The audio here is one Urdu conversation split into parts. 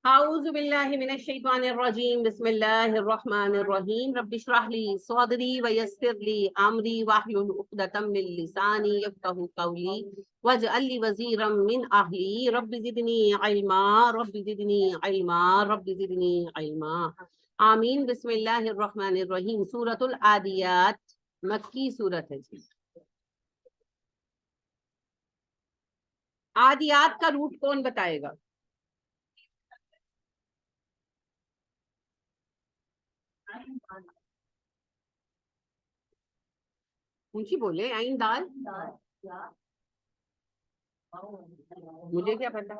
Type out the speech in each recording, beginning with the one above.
أعوذ بالله من الشيطان الرجيم بسم الله الرحمن الرحيم رب اشرح لي صدري ويسر لي أمري واحلل عقدة من لساني يفقهوا قولي واجعل لي وزيرا من أهلي رب زدني علما رب زدني علما رب زدني علما آمین. بسم اللہ الرحمن الرحیم. سورۃ العادیات مکی سورت ہے جی. عادیات کا روٹ کون بتائے گا؟ اونچی بولے. عین دال. مجھے کیا پتا.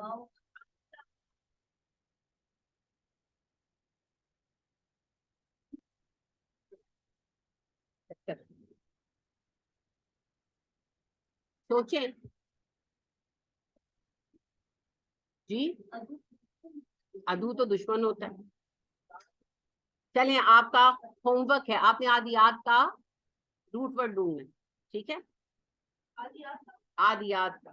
سوچیں جی. ادو تو دشمن ہوتا ہے. چلیں آپ کا ہوم ورک ہے، آپ نے عادیات کا روٹ ورڈ ڈھونڈنا ہے. ٹھیک ہے. عادیات کا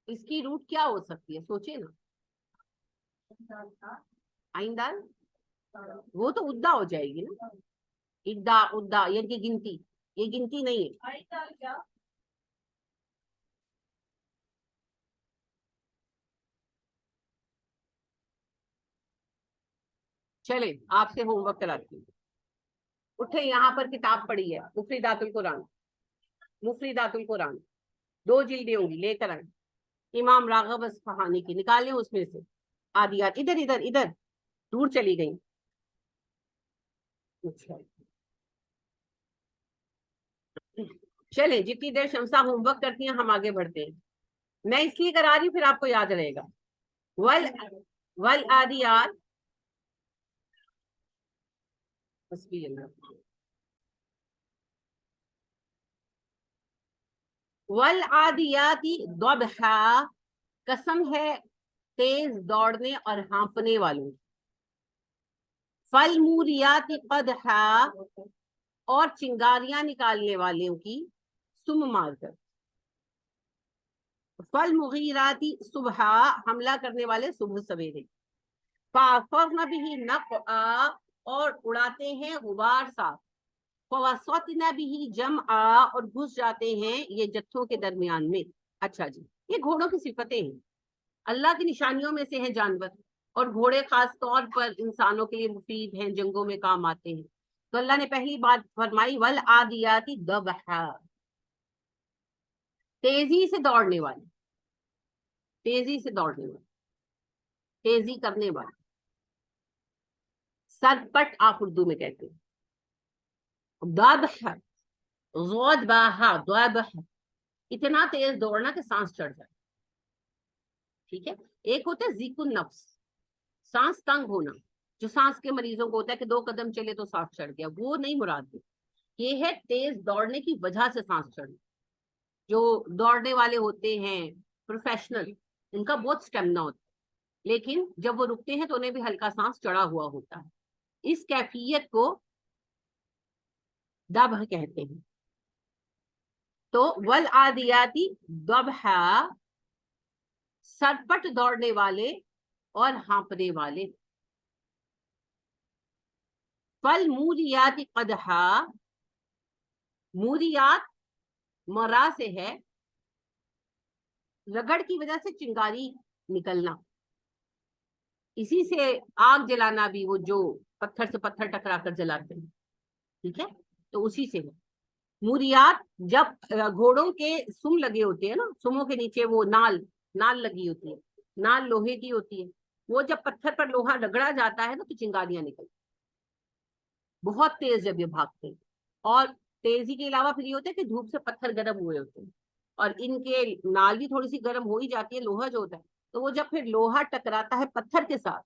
اس کی روٹ کیا ہو سکتی ہے؟ سوچے نا. آئندہ وہ تو ادا ہو جائے گی نا. ادا ادا یہ کی گنتی، یہ گنتی نہیں ہے. چلیں آپ سے ہوم ورک کراتی ہوں. اٹھے، یہاں پر کتاب پڑی ہے مفردات القرآن. مفردات القرآن 2 جلدیں ہوں گی، لے کر آئیں. امام راغب اصفہانی کی نکالیں اس میں سے عادیات. ادھر ادھر ادھر دور چلی گئی. اچھا چلیں جتنی دیر شمسا ہوم ورک کرتی ہیں ہم آگے بڑھتے ہیں. میں اس لیے کرا رہی ہوں پھر آپ کو یاد رہے گا. ول والعادیات حسبی اللہ. والعادیات ضبحا، قسم ہے تیز دوڑنے اور ہانپنے والوں. فالموریات قدحا، اور چنگاریاں نکالنے والوں کی سم مار کر. فالمغیرات صبحا، حملہ کرنے والے صبح سویرے. فاثرن به نقعا، اور اڑاتے ہیں غبار سا. فوسطن به جمعا، اور گھس جاتے ہیں یہ جتھوں کے درمیان میں. اچھا جی، یہ گھوڑوں کی صفتیں ہیں. اللہ کی نشانیوں میں سے ہیں جانور، اور گھوڑے خاص طور پر انسانوں کے لیے مفید ہیں، جنگوں میں کام آتے ہیں. تو اللہ نے پہلی بات فرمائی والعادیات ضبحا، تیزی سے دوڑنے والے. تیزی سے دوڑنے والے، تیزی کرنے والے. سرپٹ آپ اردو میں کہتے ہیں. ضبح، ضبح ضبح، اتنا تیز دوڑنا کہ سانس چڑھ جائے. ٹھیک ہے. ایک ہوتا ہے ضیق النفس، سانس تنگ ہونا، جو سانس کے مریضوں کو ہوتا ہے کہ 2 قدم چلے تو سانس چڑھ گیا. وہ نہیں مراد. یہ ہے تیز دوڑنے کی وجہ سے سانس چڑھنا. جو دوڑنے والے ہوتے ہیں پروفیشنل، ان کا بہت سٹیمنا ہوتا ہے، لیکن جب وہ رکتے ہیں تو انہیں بھی ہلکا سانس چڑھا ہوا ہوتا ہے. اس کیفیت کو دبہ کہتے ہیں. تو والعادیاتی ضبحا، سرپٹ دوڑنے والے اور ہانپنے والے. فالموریات قدحا، موریات مرا سے ہے، رگڑ کی وجہ سے چنگاری نکلنا. اسی سے آگ جلانا بھی، وہ جو پتھر سے پتھر ٹکرا کر جلاتے ہیں. ٹھیک ہے. تو اسی سے ہے موریات. جب گھوڑوں کے سم لگے ہوتے ہیں نا، سموں کے نیچے وہ نال نال لگی ہوتی ہے، نال لوہے کی ہوتی ہے. وہ جب پتھر پر لوہا رگڑا جاتا ہے نا تو چنگاریاں نکلتی بہت تیز جب یہ بھاگتے ہیں. اور تیزی کے علاوہ پھر یہ ہوتا ہے کہ دھوپ سے پتھر گرم ہوئے ہوتے ہیں، اور ان کے نال بھی تھوڑی سی گرم ہو ہی جاتی ہے، لوہا جو ہوتا ہے. تو وہ جب پھر لوہا ٹکراتا ہے پتھر کے ساتھ،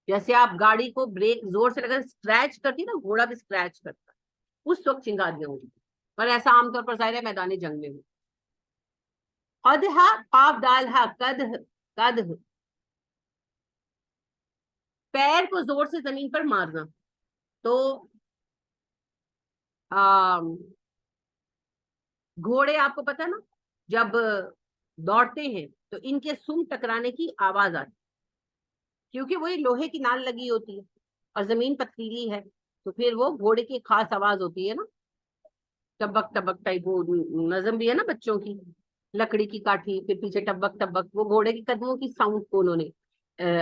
جیسے آپ گاڑی کو بریک زور سے لگا اسکریچ کرتی نا، گھوڑا بھی اسکریچ کرتا ہے، اس وقت چنگاریاں ہوتی. پر ایسا عام طور پر ظاہر ہے میدان جنگ میں ہو. قدحا قاف ڈالہا قدح، قدح پیر کو زور سے زمین پر مارنا. تو گھوڑے آپ کو پتا نا، جب دوڑتے ہیں تو ان کے سم ٹکرانے کی آواز آتی، کیونکہ وہ لوہے کی نال لگی ہوتی ہے اور زمین پتھریلی ہے، تو پھر وہ گھوڑے کی خاص آواز ہوتی ہے نا، ٹبک ٹبک ٹائپ، وہ نظم بھی ہے نا بچوں کی، لکڑی کی کاٹھی پھر پیچھے ٹبک ٹبک، وہ گھوڑے کے قدموں کی ساؤنڈ کو انہوں نے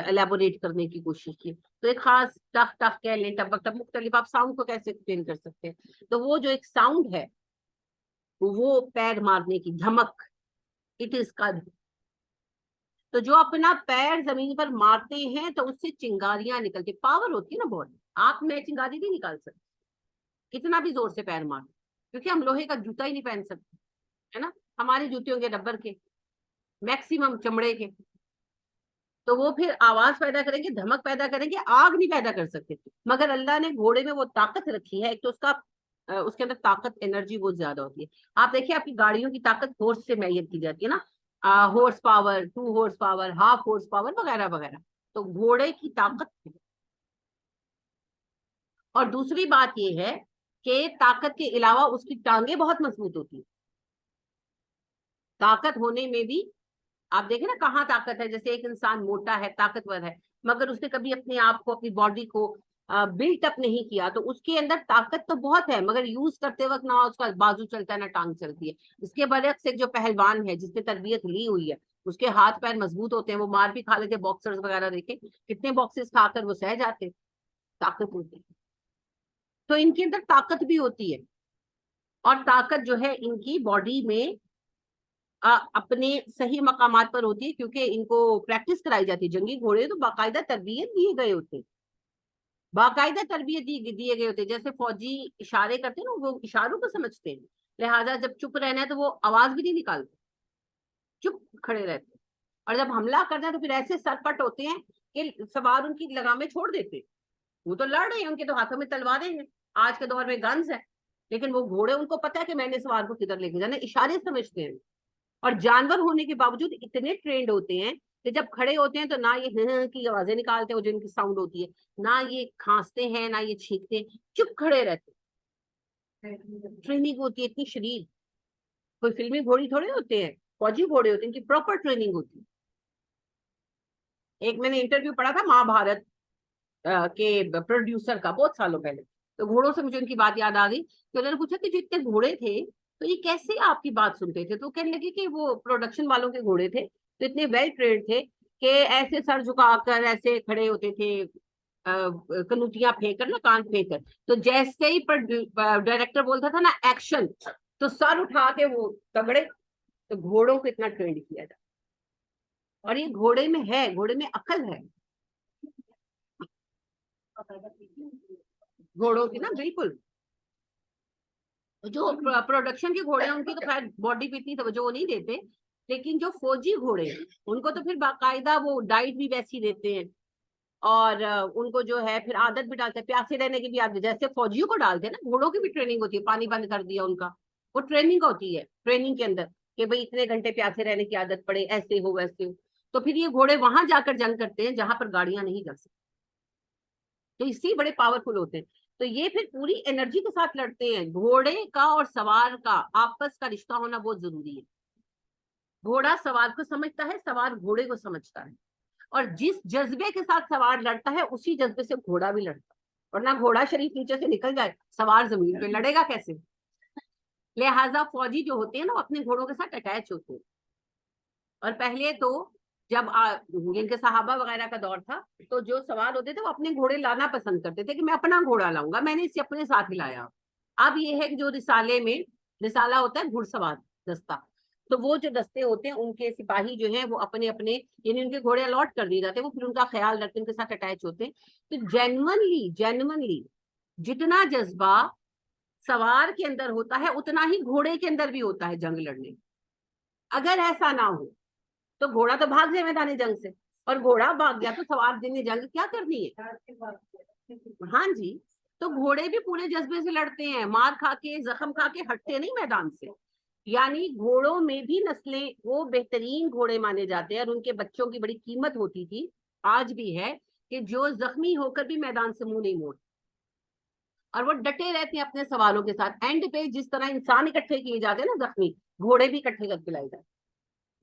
الیبوریٹ کرنے کی کوشش کی. تو ایک خاص ٹف ٹف کہہ لیں، ٹبک ٹب، مختلف آپ ساؤنڈ کو کیسے ایکسپلین کر سکتے ہیں. تو وہ جو ایک ساؤنڈ ہے وہ پیر مارنے کی دھمک، اٹ از قد. تو جو اپنا پیر زمین پر مارتے ہیں تو اس سے چنگاریاں نکلتی، پاور ہوتی ہے نا بہت. آپ میں چنگاری نہیں نکال سکتے کتنا بھی زور سے پیر مار، کیونکہ ہم لوہے کا جوتا ہی نہیں پہن سکتے، ہے نا. ہمارے جوتے ہوں گے ربر کے، میکسیمم چمڑے کے، تو وہ پھر آواز پیدا کریں گے، دھمک پیدا کریں گے، آگ نہیں پیدا کر سکتے. مگر اللہ نے گھوڑے میں وہ طاقت رکھی ہے، ایک تو اس کے اندر طاقت، انرجی بہت زیادہ ہوتی ہے. آپ دیکھیں آپ کی گاڑیوں کی طاقت فورس سے میئر کی جاتی ہے نا، horse power, 2 horse power, half horse power وغیرہ وغیرہ. تو گھوڑے کی طاقت. اور دوسری بات یہ ہے کہ طاقت کے علاوہ اس کی ٹانگیں بہت مضبوط ہوتی ہیں. طاقت ہونے میں بھی آپ دیکھیں نا کہاں طاقت ہے، جیسے ایک انسان موٹا ہے، طاقتور ہے، مگر اس نے کبھی اپنے آپ کو، اپنی باڈی کو بلٹ اپ نہیں کیا، تو اس کے اندر طاقت تو بہت ہے، مگر یوز کرتے وقت نہ اس کا بازو چلتا ہے نہ ٹانگ چلتی ہے. اس کے برعکس ایک جو پہلوان ہے جس نے تربیت لی ہوئی ہے، اس کے ہاتھ پیر مضبوط ہوتے ہیں، وہ مار بھی کھا لیتے، باکسرز وغیرہ دیکھیں کتنے باکسز کھا کر وہ سہ جاتے، طاقت ہوتی ہے. تو ان کے اندر طاقت بھی ہوتی ہے، اور طاقت جو ہے ان کی باڈی میں اپنے صحیح مقامات پر ہوتی ہے، کیونکہ ان کو پریکٹس کرائی جاتی ہے. جنگی گھوڑے تو باقاعدہ تربیت دیے گئے ہوتے، باقاعدہ تربیت دیے گئے ہوتے. جیسے فوجی اشارے کرتے ہیں نا، وہ اشاروں کو سمجھتے ہیں، لہٰذا جب چپ رہنا ہے تو وہ آواز بھی نہیں نکالتے، چپ کھڑے رہتے. اور جب حملہ کرنا ہے تو پھر ایسے سرپٹ ہوتے ہیں کہ سوار ان کی لگامیں چھوڑ دیتے. وہ تو لڑ رہے ہیں، ان کے تو ہاتھوں میں تلواریں ہیں، آج کے دور میں گنز ہے، لیکن وہ گھوڑے ان کو پتا ہے کہ میں نے سوار کو کدھر لے کے جانا، اشارے سمجھتے ہیں. اور جانور ہونے کے باوجود اتنے ٹرینڈ ہوتے ہیں کہ جب کھڑے ہوتے ہیں تو نہ یہ کی آوازیں نکالتے ہیں جن کی ساؤنڈ ہوتی ہے، نہ یہ کھانستے ہیں، نہ یہ چھینکتے ہیں، چپ کھڑے رہتے. ٹریننگ ہوتی ہے اتنی شدید. کوئی فلمی گھوڑی تھوڑے ہوتے ہیں، فوجی گھوڑے ہوتے ہیں، ان کی پراپر ٹریننگ ہوتی ہے. ایک میں نے انٹرویو پڑھا تھا مہا بھارت کے پروڈیوسر کا بہت سالوں پہلے، تو گھوڑوں سے مجھے ان کی بات یاد آ گئی. تو انہوں نے پوچھا کہ جو اتنے گھوڑے تھے تو یہ کیسے آپ کی بات سنتے تھے؟ تو کہنے لگے کہ وہ پروڈکشن والوں کے گھوڑے تھے، تو اتنے ویل ٹرینڈ تھے کہ ایسے سر جھکا کر ایسے کھڑے ہوتے تھے، کنوتیاں پھینک کر نا، کان پھینک کر. تو جیسے ہی ڈائریکٹر بولتا تھا نا ایکشن، تو سر اٹھا کے وہ تگڑے. تو گھوڑوں کو اتنا ٹرینڈ کیا جاتا، اور یہ گھوڑے میں ہے، گھوڑے میں عقل ہے گھوڑوں کی نا. بالکل. جو پروڈکشن کے گھوڑے ہیں ان کی تو خیر باڈی پہ اتنی توجہ وہ نہیں دیتے، لیکن جو فوجی گھوڑے ہیں ان کو تو پھر باقاعدہ وہ ڈائٹ بھی ویسی دیتے ہیں، اور ان کو جو ہے پھر عادت بھی ڈالتے ہیں، پیاسے رہنے کی بھی عادت، جیسے فوجیوں کو ڈالتے ہیں نا، گھوڑوں کی بھی ٹریننگ ہوتی ہے. پانی بند کر دیا ان کا، وہ ٹریننگ ہوتی ہے، ٹریننگ کے اندر کہ بھئی اتنے گھنٹے پیاسے رہنے کی عادت پڑے، ایسے ہو ویسے ہو. تو پھر یہ گھوڑے وہاں جا کر جنگ کرتے ہیں جہاں پر گاڑیاں نہیں جا سکتی، تو اس سے بڑے پاورفل ہوتے ہیں. تو یہ پھر پوری انرجی کے ساتھ لڑتے ہیں. گھوڑے کا اور سوار کا آپس کا رشتہ ہونا بہت ضروری ہے. گھوڑا سوار کو سمجھتا ہے، سوار گھوڑے کو سمجھتا ہے، اور جس جذبے کے ساتھ سوار لڑتا ہے اسی جذبے سے گھوڑا بھی لڑتا ہے. ورنہ گھوڑا شریف نیچے سے نکل جائے، سوار زمین پہ لڑے گا کیسے؟ لہٰذا فوجی جو ہوتے ہیں نا وہ اپنے گھوڑوں کے ساتھ اٹیچ ہوتے ہیں. اور پہلے تو جب ان کے صحابہ وغیرہ کا دور تھا تو جو سوار ہوتے تھے وہ اپنے گھوڑے لانا پسند کرتے تھے کہ میں اپنا گھوڑا لاؤں گا، میں نے اسے اپنے ساتھ ہی لایا. اب یہ ہے کہ جو رسالے میں رسالہ ہوتا ہے گھڑ سوار دستہ، تو وہ جو دستے ہوتے ہیں ان کے سپاہی جو ہیں وہ اپنے اپنے یعنی ان کے گھوڑے الاٹ کر دیے جاتے ہیں، وہ پھر ان کا خیال رکھتے ہیں، ان کے ساتھ اٹیچ ہوتے ہیں. تو جینوئنلی جتنا جذبہ سوار کے اندر ہوتا ہے اتنا ہی گھوڑے کے اندر بھی ہوتا ہے جنگ لڑنے. اگر ایسا نہ ہو تو گھوڑا تو بھاگ جائے میدان جنگ سے، اور گھوڑا بھاگ گیا تو سوار دن نے جنگ کیا کرنی ہے؟ ہاں جی. تو گھوڑے بھی پورے جذبے سے لڑتے ہیں، مار کھا کے، زخم کھا کے ہٹتے نہیں میدان سے. یعنی گھوڑوں میں بھی نسلیں وہ بہترین گھوڑے مانے جاتے ہیں، اور ان کے بچوں کی بڑی قیمت ہوتی تھی، آج بھی ہے، کہ جو زخمی ہو کر بھی میدان سے منہ نہیں موڑ، اور وہ ڈٹے رہتے ہیں اپنے سواروں کے ساتھ. اینڈ پہ جس طرح انسان اکٹھے کیے جاتے ہیں نا زخمی، گھوڑے بھی اکٹھے کر کے لائے جاتے.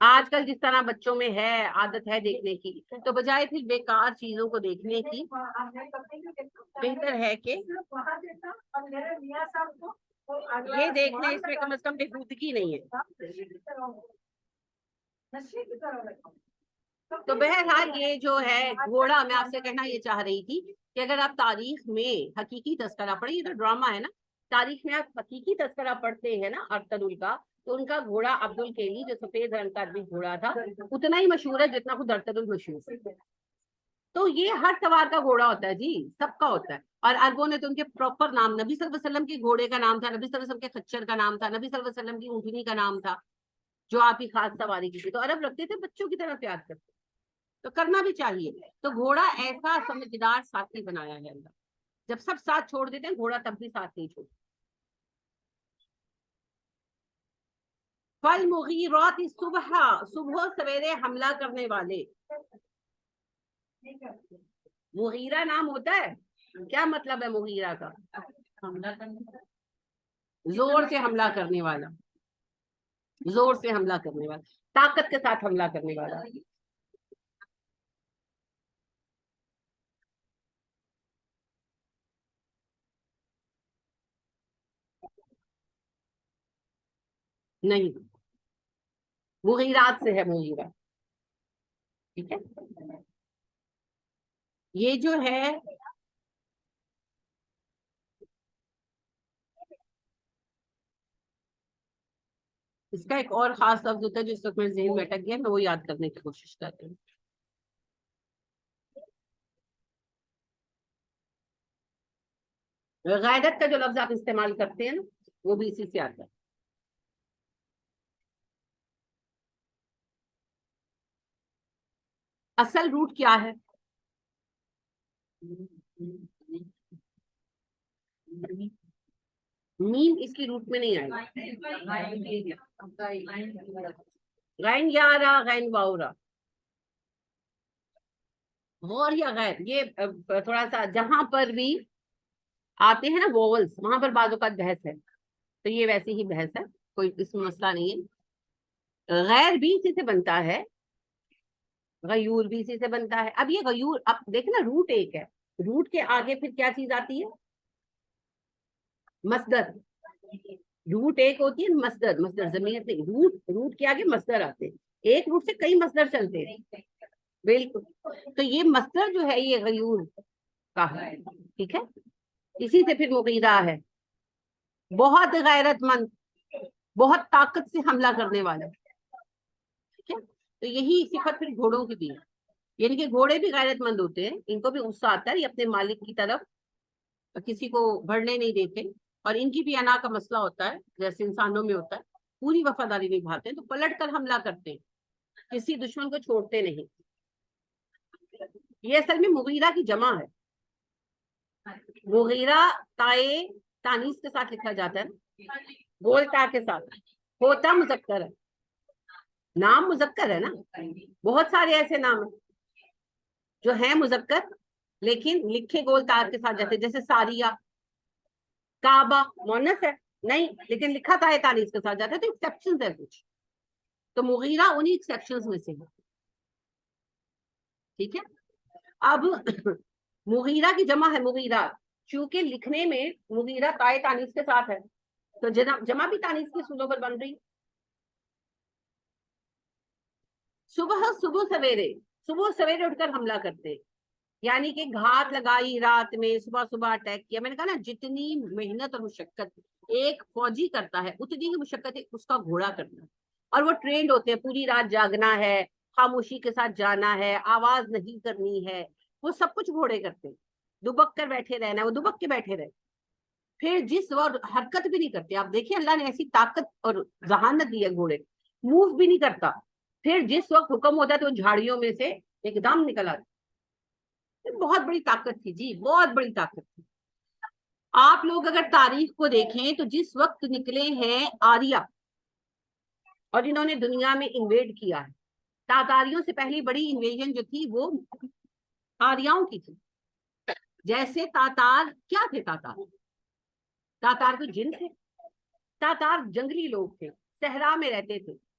آج کل جس طرح بچوں میں ہے عادت ہے دیکھنے کی، تو بجائے پھر بیکار چیزوں کو دیکھنے کی بہتر ہے کہ یہ دیکھ لیں، اس میں کم از کم بےہودگی نہیں ہے۔ تو بہرحال یہ جو ہے گھوڑا، میں آپ سے کہنا یہ چاہ رہی تھی کہ اگر آپ تاریخ میں حقیقی تذکرہ پڑھیں، یہ تو ڈرامہ ہے نا، تاریخ میں آپ حقیقی تذکرہ پڑھتے ہیں نا ارطغرل کا، تو ان کا گھوڑا عبد الکیلی جو سفید رنگ کا بھی گھوڑا تھا اتنا ہی مشہور ہے جتنا خود ارطغرل مشہور ہے۔ تو یہ ہر سوار کا گھوڑا ہوتا ہے جی، سب کا ہوتا ہے، اور عربوں نے تو ان کے پراپر نام، نبی صلی اللہ علیہ وسلم کے گھوڑے کا نام تھا، نبی صلی اللہ علیہ وسلم کے خچر کا نام تھا، نبی صلی اللہ علیہ وسلم کی اونٹنی کا نام تھا جو آپ ہی خاص سواری کی تھی، تو عرب رکھتے تھے بچوں کی طرح پیار کرتے، تو کرنا بھی چاہیے۔ تو گھوڑا ایسا سمجھدار ساتھی بنایا ہے اللہ، جب سب ساتھ چھوڑ دیتے ہیں گھوڑا تب بھی ساتھ نہیں چھوڑتا۔ فالمغیرات صبح، صبح سویرے حملہ کرنے والے۔ مغیرہ نام ہوتا ہے، کیا مطلب ہے مغیرہ کا؟ حملہ کرنے، زور سے حملہ کرنے والا، زور سے حملہ کرنے والا، طاقت کے ساتھ حملہ کرنے والا۔ نہیں، مغیرات سے ہے مغیرہ، ٹھیک ہے۔ یہ جو ہے اس کا ایک اور خاص لفظ ہوتا ہے جو اس وقت میرے ذہن میں اٹک گیا، میں وہ یاد کرنے کی کوشش کرتی ہوں۔ غیرت کا جو لفظ آپ استعمال کرتے ہیں نا، وہ بھی اسی سے آتا ہے۔ اصل روٹ کیا ہے؟ میم اس کی روٹ میں نہیں آئی، غین یارا، غین واورا، غور یا غیر، یہ تھوڑا سا جہاں پر بھی آتے ہیں نا ووولس، وہاں پر بعض اوقات بحث ہے، تو یہ ویسی ہی بحث ہے، کوئی اس میں مسئلہ نہیں ہے۔ غیر بھی اسی سے بنتا ہے، غیور بھی اسی سے بنتا ہے۔ اب یہ غیور، اب دیکھیں نا روٹ ایک ہے، روٹ کے آگے پھر کیا چیز آتی ہے؟ مصدر۔ روٹ ایک ہوتی ہے مصدر، مصدر ضمیر نہیں، روٹ، روٹ کے آگے مصدر آتے ہیں، ایک روٹ سے کئی مصدر چلتے ہیں، بالکل۔ تو یہ مصدر جو ہے یہ غیور کا ہے، ٹھیک ہے، اسی سے پھر مغیرہ ہے، بہت غیرت مند، بہت طاقت سے حملہ کرنے والا، ٹھیک ہے۔ تو یہی صفت پھر گھوڑوں کی بھی ہے، یعنی کہ گھوڑے بھی غیرت مند ہوتے ہیں، ان کو بھی غصہ آتا ہے، یہ اپنے مالک کی طرف کسی کو بڑھنے نہیں دیتے، اور ان کی بھی انا کا مسئلہ ہوتا ہے جیسے انسانوں میں ہوتا ہے، پوری وفاداری نبھاتے ہیں تو پلٹ کر حملہ کرتے ہیں، کسی دشمن کو چھوڑتے نہیں۔ یہ اصل میں مغیرہ کی جمع ہے، مغیرہ تائے تانیس کے ساتھ لکھا جاتا ہے، گول تا کے ساتھ، ہوتا مذکر ہے، نام مذکر ہے نا، بہت سارے ایسے نام ہیں جو ہیں مذکر لیکن لکھے گول تار کے ساتھ جاتے، جیسے ساریہ، کعبہ مونس ہے نہیں لیکن لکھا تھا ہے تانیث کے ساتھ جاتا ہے، تو ایکسیپشن ہے کچھ، تو مغیرہ انہی ایکسیپشن میں سے ہے، ٹھیک ہے۔ اب مغیرہ کی جمع ہے مغیرہ، چونکہ لکھنے میں مغیرہ تائے تانیث کے ساتھ ہے تو جمع بھی تانیث کی صورتوں پر بن رہی۔ صبح، صبح سویرے، صبح سویرے اٹھ کر حملہ کرتے، یعنی کہ گھات لگائی رات میں، صبح صبح اٹیک کیا۔ میں نے کہا نا جتنی محنت اور مشقت ایک فوجی کرتا ہے اتنی ہی مشقت اس کا گھوڑا کرنا ہے، اور وہ ٹرینڈ ہوتے ہیں، پوری رات جاگنا ہے، خاموشی کے ساتھ جانا ہے، آواز نہیں کرنی ہے، وہ سب کچھ گھوڑے کرتے ہیں، دبک کر بیٹھے رہنا ہے، وہ دبک کے بیٹھے رہے، پھر جس وقت حرکت بھی نہیں کرتے، آپ دیکھیں اللہ نے ایسی طاقت اور ذہانت دی ہے گھوڑے، موو بھی نہیں کرتا، پھر جس وقت حکم ہوتا ہے تو جھاڑیوں میں سے ایک دم نکل آتا، بہت بڑی طاقت تھی جی، بہت بڑی طاقت تھی۔ آپ لوگ اگر تاریخ کو دیکھیں تو جس وقت نکلے ہیں آریہ اور انہوں نے دنیا میں انویڈ کیا ہے، تاتاریوں سے پہلی بڑی انویژن جو تھی وہ آریاؤں کی تھی۔ جیسے تاتار کیا تھے، تاتار، تاتار کو جن تھے، تاتار جنگلی لوگ تھے، صحرا میں رہتے تھے،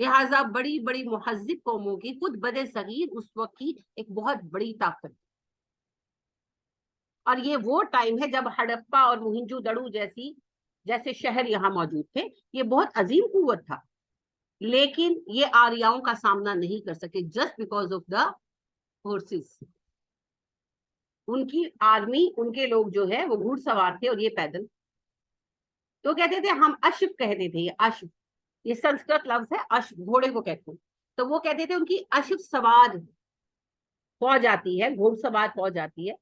لہٰذا بڑی بڑی مہذب قوموں کی خود بد صغیر اس وقت کی ایک بہت بڑی طاقت، اور یہ وہ ٹائم ہے جب ہڑپا اور موہنجو دڑو جیسے شہر یہاں موجود تھے، یہ بہت عظیم قوت تھا، لیکن یہ آریاؤں کا سامنا نہیں کر سکے just because of the forces. ان کی آرمی، ان کے لوگ جو ہے وہ گھوڑ سوار تھے اور یہ پیدل. تو کہتے تھے ہم اشف کہتے تھے، یہ اشف، یہ سنسکرت لفظ ہے، اشف گھوڑے کو کہتے ہیں. تو وہ کہتے تھے ان کی اشف سوار فوج آتی ہے، گھوڑ سوار فوج آتی ہے،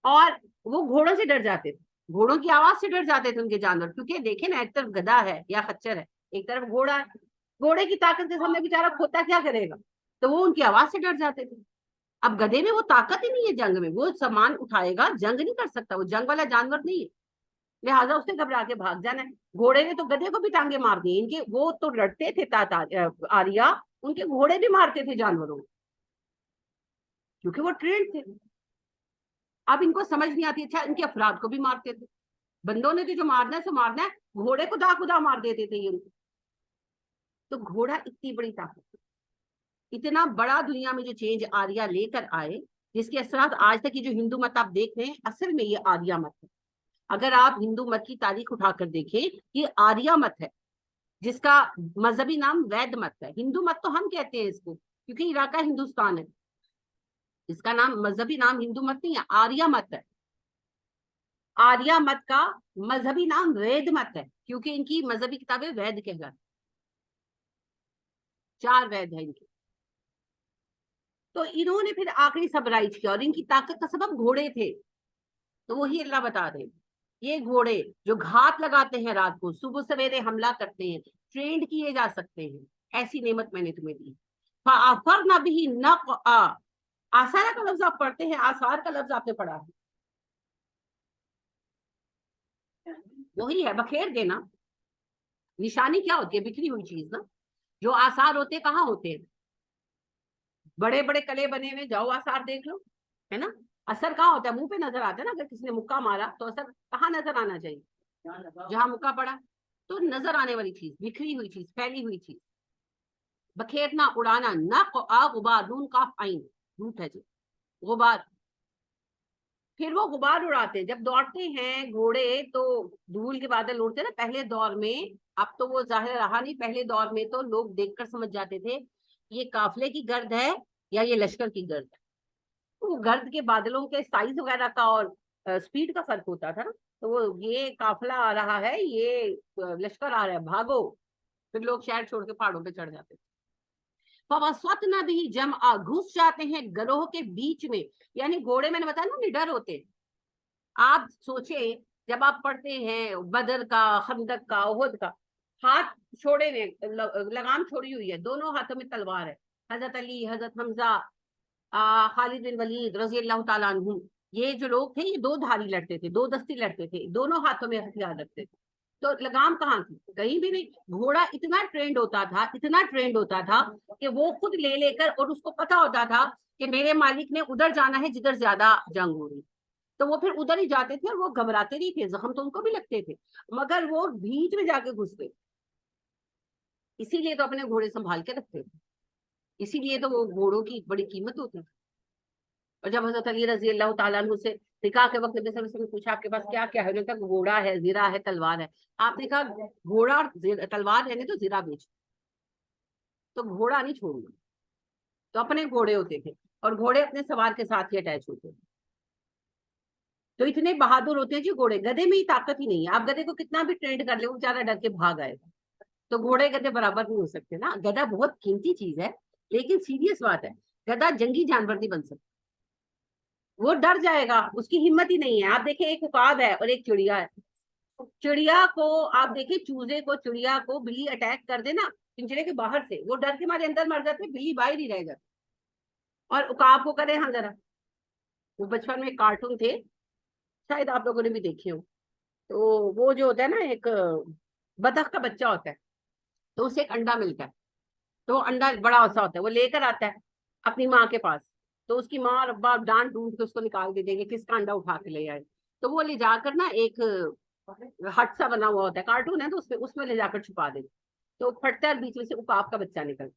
اور وہ گھوڑوں سے ڈر جاتے تھے، گھوڑوں کی آواز سے ڈر جاتے تھے ان کے جانور، کیونکہ دیکھیں نا، ایک طرف گدھا ہے یا خچر ہے، ایک طرف گھوڑا ہے، گھوڑے کی طاقت کے سامنے بیچارہ کھوتا کیا کرے گا، تو وہ ان کی آواز سے ڈر جاتے تھے. اب گدھے میں وہ طاقت ہی نہیں ہے جنگ میں، وہ سامان اٹھائے گا، جنگ نہیں کر سکتا، وہ جنگ والا جانور نہیں ہے، لہٰذا اس نے گھبرا کے بھاگ جانا ہے. گھوڑے نے تو گدھے کو بھی ٹانگے مار دی ان کے، وہ تو لڑتے تھے آریا، ان کے گھوڑے بھی مارتے تھے جانوروں کیونکہ وہ ٹرینڈ تھے. اب ان کو سمجھ نہیں آتی، اچھا ان کے افراد کو بھی مارتے تھے، بندوں نے تو جو مارنا ہے سو مارنا ہے، گھوڑے کو دا مار دیتے تھے یہ. تو گھوڑا اتنی بڑی طاقت، اتنا بڑا دنیا میں جو چینج آریا لے کر آئے، جس کے اثرات آج تک کی جو ہندو مت آپ دیکھ رہے ہیں، اصل میں یہ آریا مت ہے. اگر آپ ہندو مت کی تاریخ اٹھا کر دیکھیں، یہ آریا مت ہے، جس کا مذہبی نام وید مت ہے. ہندو مت تو ہم کہتے ہیں اس کو، کیونکہ علاقہ ہندوستان ہے، اس کا نام مذہبی نام ہندو مت نہیں ہے، آریا مت ہے. آریا مت کا مذہبی نام وید مت ہے، کیونکہ ان کی مذہبی کتابیں وید کہلاتی، 4 وید ہیں ان کے. تو انہوں نے پھر آخری سب رائج کیا، اور ان کی طاقت کا سبب گھوڑے تھے. تو وہی اللہ بتا رہے ہیں، یہ گھوڑے جو گھات لگاتے ہیں رات کو، صبح سویرے حملہ کرتے ہیں، ٹرینڈ کیے جا سکتے ہیں، ایسی نعمت میں نے تمہیں دی. فَأَثَرْنَ بِهِ نَقْعًا، آثار کا لفظ آپ پڑھتے ہیں، آثار کا لفظ آپ نے پڑھا ہے، وہی ہے بکھیر دینا. نشانی کیا ہوتی ہے؟ بکھری ہوئی چیز نا. جو آثار ہوتے کہاں ہوتے ہیں؟ بڑے بڑے کلے بنے ہوئے، جاؤ آثار دیکھ لو، ہے نا. اثر کہاں ہوتا ہے؟ منہ پہ نظر آتا ہے نا. اگر کسی نے مکہ مارا تو اثر کہاں نظر آنا چاہیے؟ جہاں مکہ پڑا. تو نظر آنے والی چیز، بکھری ہوئی چیز، پھیلی ہوئی چیز. بکھیرنا، اڑانا، نقع، غبار، نون قاف عین، روٹ ہے جی، غبار. پھر وہ غبار اڑاتے جب دوڑتے ہیں گھوڑے، تو دھول کے بادل اڑتے نا پہلے دور میں. اب تو وہ ظاہر رہا نہیں، پہلے دور میں تو لوگ دیکھ کر سمجھ جاتے تھے یہ قافلے کی گرد ہے یا یہ لشکر کی گرد ہے. وہ گرد کے بادلوں کے سائز وغیرہ کا اور سپیڈ کا فرق ہوتا تھا. تو وہ یہ قافلہ آ رہا ہے، یہ لشکر آ رہا ہے، بھاگو. پھر لوگ شہر چھوڑ کے پہاڑوں پہ چڑھ جاتے تھے. فَوَسْوَطْنَ بِهِ جَمْعًا، گھس جاتے ہیں گروہ کے بیچ میں. یعنی گھوڑے میں نے بتایا نا نڈر ہوتے. آپ سوچیں جب آپ پڑھتے ہیں بدر کا، خندق کا، احد کا، ہاتھ چھوڑے ہوئے، لگام چھوڑی ہوئی ہے، دونوں ہاتھوں میں تلوار ہے. حضرت علی، حضرت حمزہ، خالد بن ولید رضی اللہ تعالیٰ عنہ، یہ جو لوگ تھے یہ 2 دھاری لڑتے تھے، 2 دستی لڑتے تھے، دونوں ہاتھوں میں ہتھیار رکھتے تھے. تو لگام کہاں تھی؟ کہیں بھی نہیں. گھوڑا اتنا ٹرینڈ ہوتا تھا، اتنا ٹرینڈ ہوتا تھا کہ وہ خود لے کر، اور اس کو پتا ہوتا تھا کہ میرے مالک نے ادھر جانا ہے جدھر زیادہ جنگ ہو رہی، تو وہ پھر ادھر ہی جاتے تھے. اور وہ گھبراتے نہیں تھے، زخم تو ان کو بھی لگتے تھے، مگر وہ بیچ میں جا کے گھستے. اسی لیے تو اپنے گھوڑے سنبھال کے رکھتے تھے، اسی لیے تو وہ گھوڑوں کی بڑی قیمت ہوتی تھی. اور جب حضرت علی رضی اللہ تعالیٰ عنہ سے نکاح کے وقت نبی صلی اللہ علیہ وسلم نے پوچھا آپ کے پاس کیا کیا ہے؟ انہوں نے کہا گھوڑا ہے، زرہ ہے، تلوار ہے. آپ نے کہا گھوڑا اور تلوار ہے نہیں تو زرہ بیچ، تو گھوڑا نہیں چھوڑنا. تو اپنے گھوڑے ہوتے تھے، اور گھوڑے اپنے سوار کے ساتھ ہی اٹیچ ہوتے تھے. تو اتنے بہادر ہوتے ہیں جی گھوڑے. گدھے میں ہی طاقت ہی نہیں ہے. آپ گدھے کو کتنا بھی ٹرینڈ کر لیں، وہ زیادہ ڈر کے بھاگ آئے گا. تو گھوڑے گدھے برابر نہیں ہو سکتے نا. گدھا بہت قیمتی چیز ہے، لیکن سیریس بات ہے، گدھا جنگی جانور نہیں بن سکتا. وہ ڈر جائے گا، اس کی ہمت ہی نہیں ہے. آپ دیکھیں ایک عقاب ہے اور ایک چڑیا ہے. چڑیا کو آپ دیکھیں، چوزے کو، چڑیا کو بلی اٹیک کر دے نا پنجرے کے باہر سے، وہ ڈر کے مارے اندر مر جاتے، بلی باہر ہی رہ جاتی. اور عقاب کو کرے ہاں ذرا، وہ بچپن میں کارٹون تھے، شاید آپ لوگوں نے بھی دیکھے ہو. تو وہ جو ہوتا ہے نا، ایک بطخ کا بچہ ہوتا ہے، تو اسے ایک انڈا ملتا ہے. تو وہ انڈا بڑا ایسا ہوتا ہے، وہ لے کر آتا ہے اپنی ماں کے پاس. تو اس کی ماں اور ابا ڈانٹ ڈونٹ کے اس کو نکال دے دیں گے، کس کا انڈا اٹھا کے لے آئے. تو وہ لے جا کر نا ایک ہٹ سا بنا ہوا ہوتا ہے، کارٹون ہے تو اس میں لے جا کر چھپا دیں. تو پھٹتا ہے, بیچ میں سے عقاب کا بچہ نکلتا.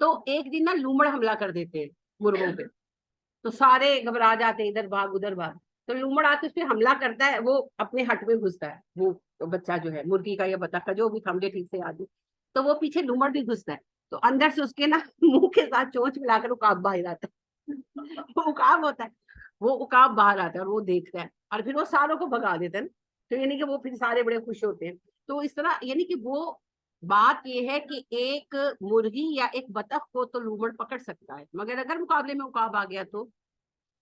تو ایک دن نا لومڑ حملہ کر دیتے ہیں مرغوں پہ, تو سارے گھبرا جاتے ہیں, ادھر بھاگ ادھر بھاگ. تو لومڑ آ کے اس پہ حملہ کرتا ہے, وہ اپنے ہٹ میں گھستا ہے, وہ بچہ جو ہے مرغی کا یا بطخ کا جو بھی تھا, مجھے ٹھیک سے یاد ہے, تو وہ پیچھے لومڑ بھی گھستا ہے, تو اندر سے اس کے نا منہ کے ساتھ چونچ ملا کر عقاب باہر آتا ہے. وہ عقاب ہوتا ہے, وہ عقاب باہر آتا ہے اور وہ دیکھتا ہے, اور پھر وہ ساروں کو بھگا دیتا ہے نا. تو یعنی کہ وہ پھر سارے بڑے خوش ہوتے ہیں. تو اس طرح یعنی کہ وہ بات یہ ہے کہ ایک مرغی یا ایک بطخ کو تو لومڑ پکڑ سکتا ہے, مگر اگر مقابلے میں عقاب آ گیا تو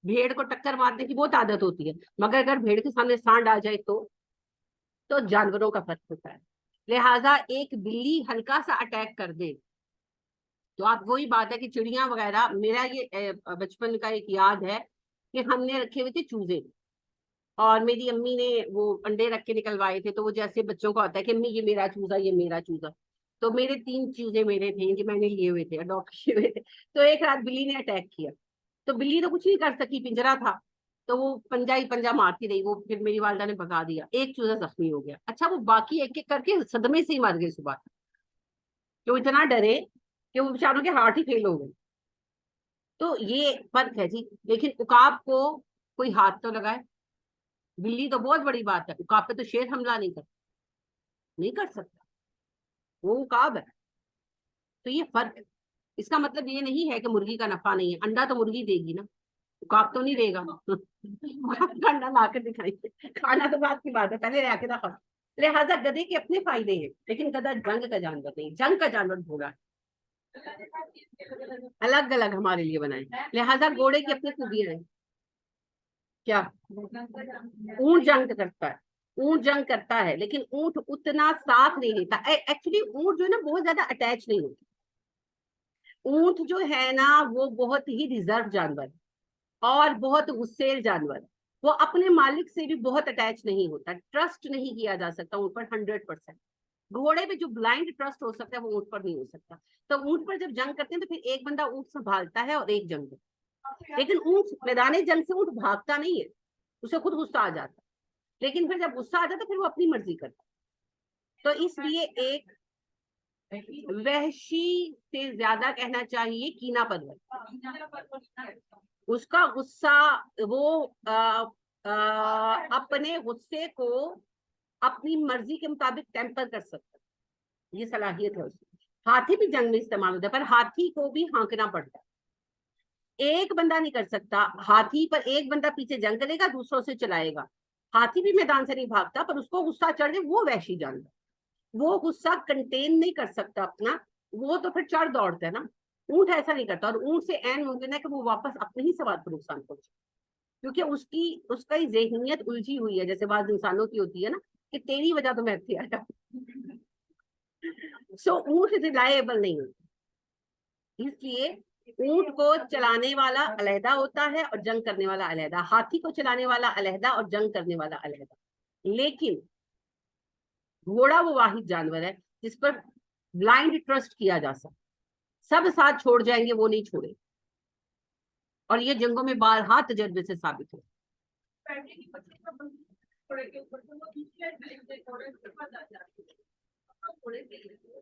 بھیڑ کو ٹکر مارنے کی بہت عادت ہوتی ہے, مگر اگر بھیڑ کے سامنے سانڈ آ جائے تو جانوروں کا فرق ہوتا ہے. لہٰذا ایک بلی ہلکا سا اٹیک کر دے تو آپ وہی بات ہے کہ چڑیاں وغیرہ, میرا یہ بچپن کا ایک یاد ہے کہ ہم نے رکھے ہوئے تھے چوزے, اور میری امی نے وہ انڈے رکھ کے نکلوائے تھے, تو وہ جیسے بچوں کو آتا ہے کہ امی یہ میرا چوزا, یہ میرا چوزا, تو میرے 3 چوزے میرے تھے کہ میں نے لیے ہوئے تھے, اڈاپٹ کیے ہوئے تھے. تو ایک رات بلی نے اٹیک کیا, تو بلی تو کچھ نہیں کر سکی, پنجرا تھا, تو وہ پنجا ہی پنجا مارتی رہی, وہ پھر میری والدہ نے بھگا دیا, ایک چوزا زخمی ہو گیا. اچھا وہ باقی ایک ایک کر کے صدمے سے ہی مر گئے صبح, کہ وہ اتنا ڈرے کہ وہ بیچاروں کے ہارٹ ہی فیل ہو گئے. تو یہ فرق ہے جی. لیکن عقاب کو کوئی ہاتھ تو لگائے, بلی تو بہت بڑی بات ہے, عقاب پہ تو شیر حملہ نہیں کر سکتا, وہ عقاب ہے. تو یہ فرق, اس کا مطلب یہ نہیں ہے کہ مرغی کا نفع نہیں ہے, انڈا تو مرغی دے گی نا, عقاب تو نہیں دے گا. انڈا لا کر دکھائیے, کھانا تو بات کی بات ہے, پہلے رہ کے نہ کھا. لہٰذا گدھے کے اپنے فائدے ہیں, لیکن گدھا جنگ کا جانور نہیں, جنگ کا جانور گھوڑا ہے, الگ الگ ہمارے لیے بنائے. لہٰذا گھوڑے کی اپنی خوبیاں ہیں. کیا اونٹ جنگ کرتا ہے, اونٹ جنگ کرتا ہے, لیکن اونٹ اتنا ساتھ نہیں لیتا. ایکچولی اونٹ جو ہے نا بہت زیادہ اٹیچ نہیں ہوتا. اونٹ جو ہے نا وہ بہت ہی ریزرو جانور اور بہت غصیل جانور, وہ اپنے مالک سے بھی بہت اٹیچ نہیں ہوتا, ٹرسٹ نہیں کیا جا سکتا اون پر 100%. گھوڑے پہ جو بلائنڈ ٹرسٹ ہو سکتا ہے وہ اونٹ پر نہیں ہو سکتا. تو اونٹ پر جب جنگ کرتے ہیں تو پھر ایک بندہ اونٹ سنبھالتا ہے اور ایک جنگ, لیکن اونٹ میدان جنگ سے اونٹ بھاگتا نہیں ہے, اسے خود غصہ آ جاتا, لیکن پھر جب غصہ آ جاتا پھر وہ اپنی مرضی کرتا. تو اس لیے ایک وحشی سے زیادہ کہنا چاہیے کینا پرور, اس کا غصہ وہ اپنے غصے کو اپنی مرضی کے مطابق ٹیمپر کر سکتا ہے, یہ صلاحیت ہے اس کی. ہاتھی بھی جنگ میں استعمال ہوتا ہے, پر ہاتھی کو بھی ہانکنا پڑتا ہے, ایک بندہ نہیں کر سکتا. ہاتھی پر ایک بندہ پیچھے جنگ کرے گا, دوسروں سے چلائے گا. ہاتھی بھی میدان سے نہیں بھاگتا, پر اس کو غصہ چڑھ جائے, وہ وحشی جانور, وہ غصہ کنٹین نہیں کر سکتا اپنا, وہ تو پھر چڑھ دوڑتا ہے نا. اونٹ ایسا نہیں کرتا, اور اونٹ سے عین ممکن ہے کہ وہ واپس اپنے ہی سوار کو نقصان پہنچے, کیونکہ اس کا ذہنیت الجھی ہوئی ہے, جیسے بعض انسانوں کی ہوتی ہے نا کہ تیری وجہ تو میں تھی آیا. سو اونٹ ریلائبل نہیں ہوتا, اس لیے اونٹ کو چلانے والا علیحدہ ہوتا ہے اور جنگ کرنے والا علیحدہ, ہاتھی کو چلانے والا علیحدہ اور جنگ کرنے والا علیحدہ. لیکن گھوڑا وہ واحد جانور ہے جس پر بلائنڈ ٹرسٹ کیا جا سکتا, سب ساتھ چھوڑ جائیں گے, وہ نہیں چھوڑے, اور یہ جنگوں میں بارہا تجربے سے ثابت ہو.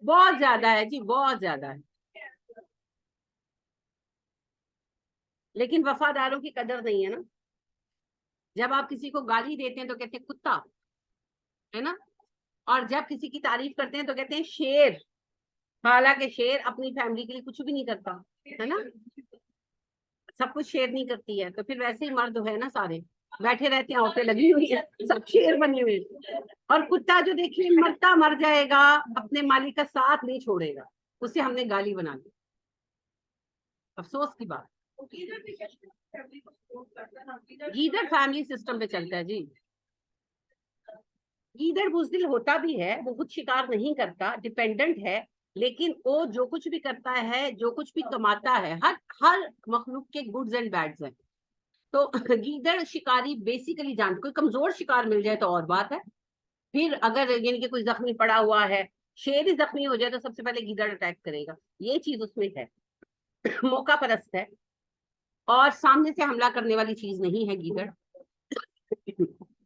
بہت زیادہ ہے جی, بہت زیادہ ہے, لیکن وفاداروں کی قدر نہیں ہے نا. جب آپ کسی کو گالی دیتے ہیں تو کہتے ہیں کتا ہے نا, اور جب کسی کی تعریف کرتے ہیں تو کہتے ہیں شیر, حالانکہ شیر اپنی فیملی کے لیے کچھ بھی نہیں کرتا ہے نا, سب کچھ شیر نہیں کرتی ہے. تو پھر ویسے ہی مرد ہے نا, سارے بیٹھے رہتے ہیں, عورتیں لگی ہوئی ہیں, سب شیر بنے ہوئے. اور کتا جو دیکھیے مرتا مر جائے گا, اپنے مالک کا ساتھ نہیں چھوڑے گا, اسے ہم نے گالی بنا دی. افسوس کی بات, گیدڑ فیملی سسٹم پہ چلتا ہے جی. گیدڑ بزدل ہوتا بھی ہے, وہ خود شکار نہیں کرتا, ڈیپینڈنٹ ہے, لیکن وہ جو کچھ بھی کرتا ہے, جو کچھ بھی کماتا ہے, ہر مخلوق کے گڈز اینڈ بیڈز ہیں. تو گیدڑ شکاری بیسیکلی جان, کوئی کمزور شکار مل جائے تو اور بات ہے, پھر اگر یعنی کہ کوئی زخمی پڑا ہوا ہے, شیر ہی زخمی ہو جائے تو سب سے پہلے گیدڑ اٹیک کرے گا, یہ چیز اس میں ہے. موقع پرست ہے, اور سامنے سے حملہ کرنے والی چیز نہیں ہے گیدڑ.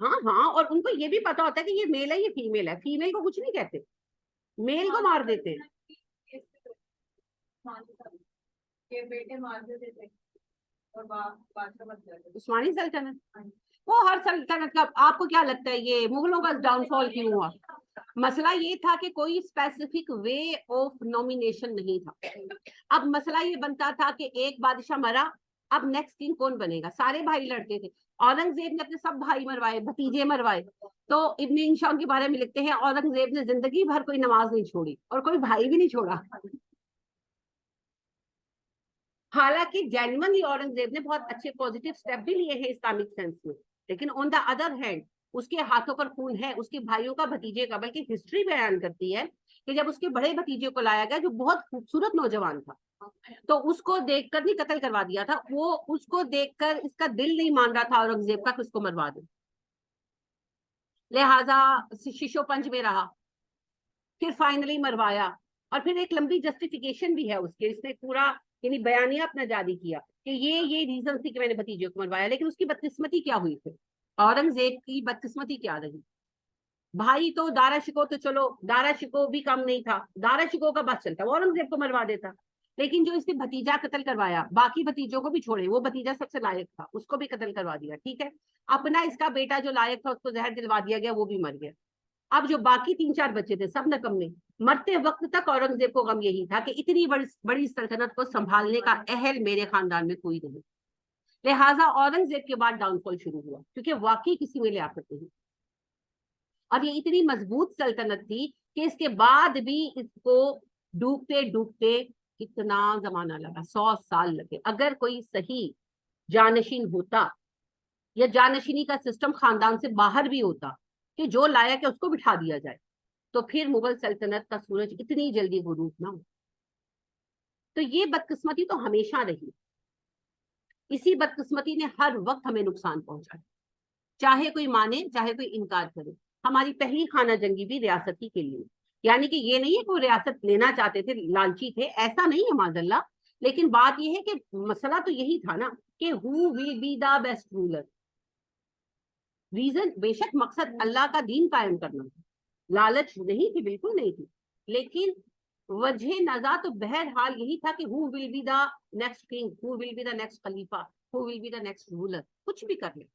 ہاں ہاں، اور ان کو یہ بھی پتا ہوتا ہے کہ یہ میل ہے یہ فیمیل ہے، فیمیل کو کچھ نہیں کہتے، میل کو مار دیتے ہیں. عثمانی سلطنت، وہ ہر سلطنت کا، آپ کو کیا لگتا ہے یہ مغلوں کا ڈاؤن فال کیوں ہوا؟ مسئلہ یہ تھا کہ کوئی اسپیسیفک وے آف نومینیشن نہیں تھا. اب مسئلہ یہ بنتا تھا کہ ایک بادشاہ مرا، اب نیکسٹ کنگ کون بنے گا؟ سارے بھائی لڑتے تھے. اورنگزیب نے اپنے سب بھائی مروائے، بھتیجے مروائے. تو ابن انشام کے بارے میں لکھتے ہیں اورنگزیب نے زندگی بھر کوئی نماز نہیں چھوڑی اور کوئی بھائی بھی نہیں چھوڑا. حالانکہ جینوئنلی اورنگزیب نے بہت اچھے پازیٹیو اسٹیپ بھی لیے ہیں اسلامک سینس میں، لیکن آن دا ادر ہینڈ اس کے ہاتھوں پر خون ہے، اس کے بھائیوں کا، بھتیجے کا. بلکہ ہسٹری بیان کرتی ہے کہ جب اس کے بڑے بھتیجے کو لایا گیا جو بہت خوبصورت نوجوان تھا، تو اس کو دیکھ کر نہیں قتل کروا دیا تھا، وہ اس کو دیکھ کر اس کا دل نہیں مان رہا تھا اورنگزیب کا کہ اس کو مروا دے، لہذا ششو پنج میں رہا، پھر فائنلی مروایا. اور پھر ایک لمبی جسٹیفیکیشن بھی ہے اس کے، اس نے پورا یعنی بیانیہ اپنا جاری کیا کہ یہ ریزن تھی کہ میں نے بھتیجے کو مروایا. لیکن اس کی بدقسمتی کیا ہوئی تھی؟ اورنگزیب کی بدقسمتی کیا رہی؟ بھائی تو دارا شکو، تو چلو دارا شکو بھی کم نہیں تھا، دارا شکو کا بس چلتا وہ اورنگزیب کو مروا دیتا. لیکن جو اس نے بھتیجا قتل کروایا، باقی بھتیجوں کو بھی چھوڑے، وہ بھتیجا سب سے لائق تھا، اس کو بھی قتل کروا دیا. ٹھیک ہے، اپنا اس کا بیٹا جو لائق تھا اس کو زہر دلوا دیا گیا، وہ بھی مر گیا. اب جو باقی 3-4 بچے تھے سب نکمے. مرتے وقت تک اورنگزیب کو غم یہی تھا کہ اتنی بڑی سلطنت کو سنبھالنے کا اہل میرے خاندان میں کوئی نہیں. لہٰذا اورنگزیب کے بعد ڈاؤن فال شروع ہوا، کیونکہ واقعی کسی میں لیاقت نہیں. اور یہ اتنی مضبوط سلطنت تھی کہ اس کے بعد بھی اس کو ڈوبتے ڈوبتے کتنا زمانہ لگا، 100 سال لگے. اگر کوئی صحیح جانشین ہوتا یا جانشینی کا سسٹم خاندان سے باہر بھی ہوتا کہ جو لایا کہ اس کو بٹھا دیا جائے، تو پھر مغل سلطنت کا سورج اتنی جلدی غروب نہ ہو. تو یہ بدقسمتی تو ہمیشہ رہی، اسی بدقسمتی نے ہر وقت ہمیں نقصان پہنچا، چاہے کوئی مانے چاہے کوئی انکار کرے. ہماری پہلی خانہ جنگی بھی ریاستی کے لیے، یعنی کہ یہ نہیں ہے کہ وہ ریاست لینا چاہتے تھے، لالچی تھے، ایسا نہیں ہے معاذ اللہ. لیکن بات یہ ہے کہ مسئلہ تو یہی تھا نا کہ who will be the best ruler. Reason بے شک مقصد اللہ کا دین قائم کرنا تھا، لالچ نہیں تھی، بالکل نہیں تھی، لیکن وجہ نظر تو بہرحال یہی تھا کہ who will be the next king, who will be the next خلیفہ, who will be the next ruler. کچھ بھی کر لیں.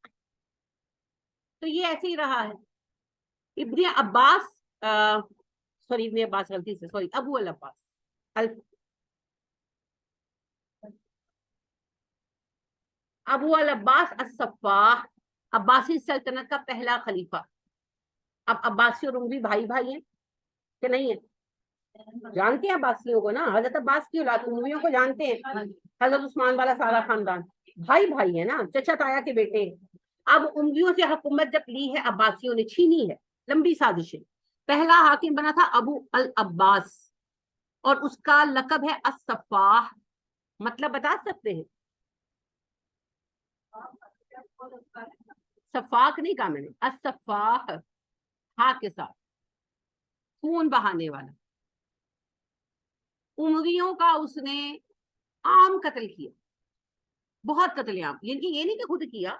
تو یہ ایسے ہی رہا ہے. ابن عباس ابن عباس غلطی سے ابو العباس ابو العباس الصفاح، عباسی سلطنت کا پہلا خلیفہ. اب عباسی اور اموی بھائی بھائی ہیں کہ نہیں ہے؟ جانتے ہیں عباسیوں کو نا، حضرت عباس کی اولاد امویوں کو جانتے ہیں، حضرت عثمان والا سارا خاندان بھائی بھائی ہے نا، چچا تایا کے بیٹے. اب امویوں سے حکومت جب لی ہے عباسیوں نے، چھینی ہے، لمبی سازشیں. پہلا حاکم بنا تھا ابو العباس اور اس کا لقب ہے الصفاح. مطلب بتا سکتے ہیں؟ صفاق نہیں کہا میں نے، الصفاح ہاں کے ساتھ، خون بہانے والا. امویوں کا اس نے عام قتل کیا، بہت قتل عام، یعنی کہ یہ نہیں کہ خود کیا،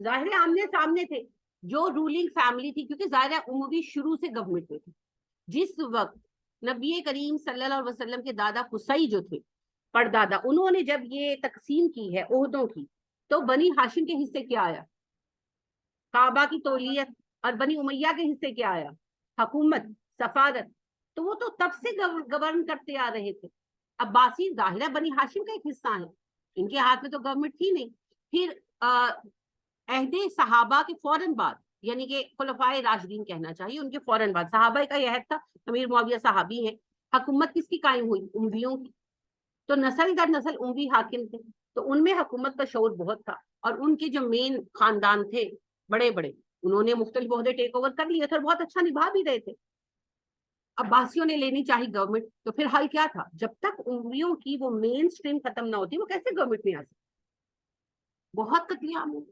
ظاہر آمنے سامنے تھے جو رولنگ فیملی تھی، کیونکہ ظاہر اموی شروع سے گورنمنٹ میں تھی. جس وقت نبی کریم صلی اللہ علیہ وسلم کے دادا قصی جو تھے پردادا، انہوں نے جب یہ تقسیم کی ہے عہدوں کی، تو بنی ہاشم کے حصے کیا آیا؟ کعبہ کی تولیت. اور بنی امیہ کے حصے کیا آیا؟ حکومت، سفارت. تو وہ تو تب سے گورن کرتے آ رہے تھے. عباسی ظاہرہ بنی ہاشم کا ایک حصہ ہے، ان کے ہاتھ میں تو گورنمنٹ تھی نہیں. پھر عہد صحابہ کے فوراً بعد، یعنی کہ خلفائے راشدین کہنا چاہیے، ان کے فوراً بعد صحابہ کا یہ عہد تھا، امیر معاویہ صحابی ہیں. حکومت کس کی قائم ہوئی؟ امویوں کی. تو نسل در نسل اموی حاکم تھے، تو ان میں حکومت کا شعور بہت تھا. اور ان کے جو مین خاندان تھے بڑے بڑے، انہوں نے مختلف عہدے ٹیک اوور کر لیے تھے اور بہت اچھا نبھا بھی رہے تھے. عباسیوں نے لینی چاہی گورنمنٹ، تو پھر حل کیا تھا؟ جب تک امویوں کی وہ مین سٹریم ختم نہ ہوتی، وہ کیسے گورنمنٹ میں آ سکتی؟ بہت قتل عام ہوئی.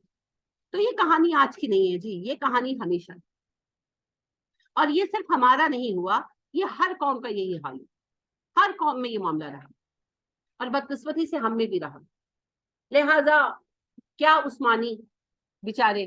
تو یہ کہانی آج کی نہیں ہے جی، یہ کہانی ہمیشہ. اور یہ صرف ہمارا نہیں ہوا، یہ ہر قوم کا یہی حال ہے، ہر قوم میں یہ معاملہ رہا، اور بدقسمتی سے ہم میں بھی رہا. لہذا کیا عثمانی بیچارے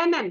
MM।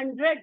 100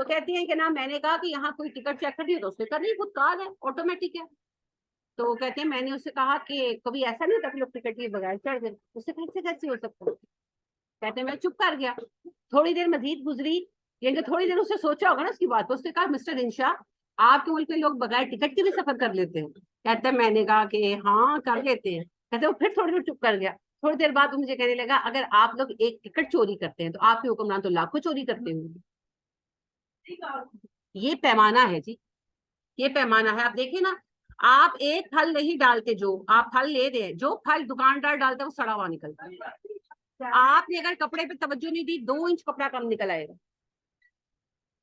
تو کہتی ہیں کہ نا میں نے کہا کہ یہاں کوئی ٹکٹ چیک کر رہی ہے، تو اس نے کہا نہیں خود کار ہے آٹومیٹک ہے. تو کہتے ہیں میں نے اس سے کہا کہ کبھی ایسا نہیں ہوتا کہ لوگ ٹکٹ کے بغیر چڑھ گئے. اس سے کیسے ہو سکتا ہے؟ کہتے ہیں میں چپ کر گیا. تھوڑی دیر مزید گزری، یعنی تھوڑی دیر اس سے سوچا ہوگا نا اس کی بات. اس نے کہا مسٹر انشا آپ کے ملک میں لوگ بغیر ٹکٹ کے بھی سفر کر لیتے ہیں؟ کہتا ہے میں نے کہا کہ ہاں کر لیتے ہیں. کہتے ہیں پھر تھوڑی دیر چپ کر گیا. تھوڑی دیر بعد مجھے کہنے لگا اگر آپ لوگ ایک ٹکٹ چوری کرتے ہیں تو آپ کے حکمران تو لاکھوں چوری کرتے ہوں گے. یہ پیمانہ ہے جی، یہ پیمانہ ہے. آپ دیکھیں نا، آپ ایک پھل نہیں ڈالتے، جو آپ پھل لے دیں، جو پھل دکاندار ڈالتا ہے وہ سڑا ہوا نکلتا ہے. آپ نے اگر کپڑے پہ توجہ نہیں دی 2 انچ کپڑا کم نکل آئے گا.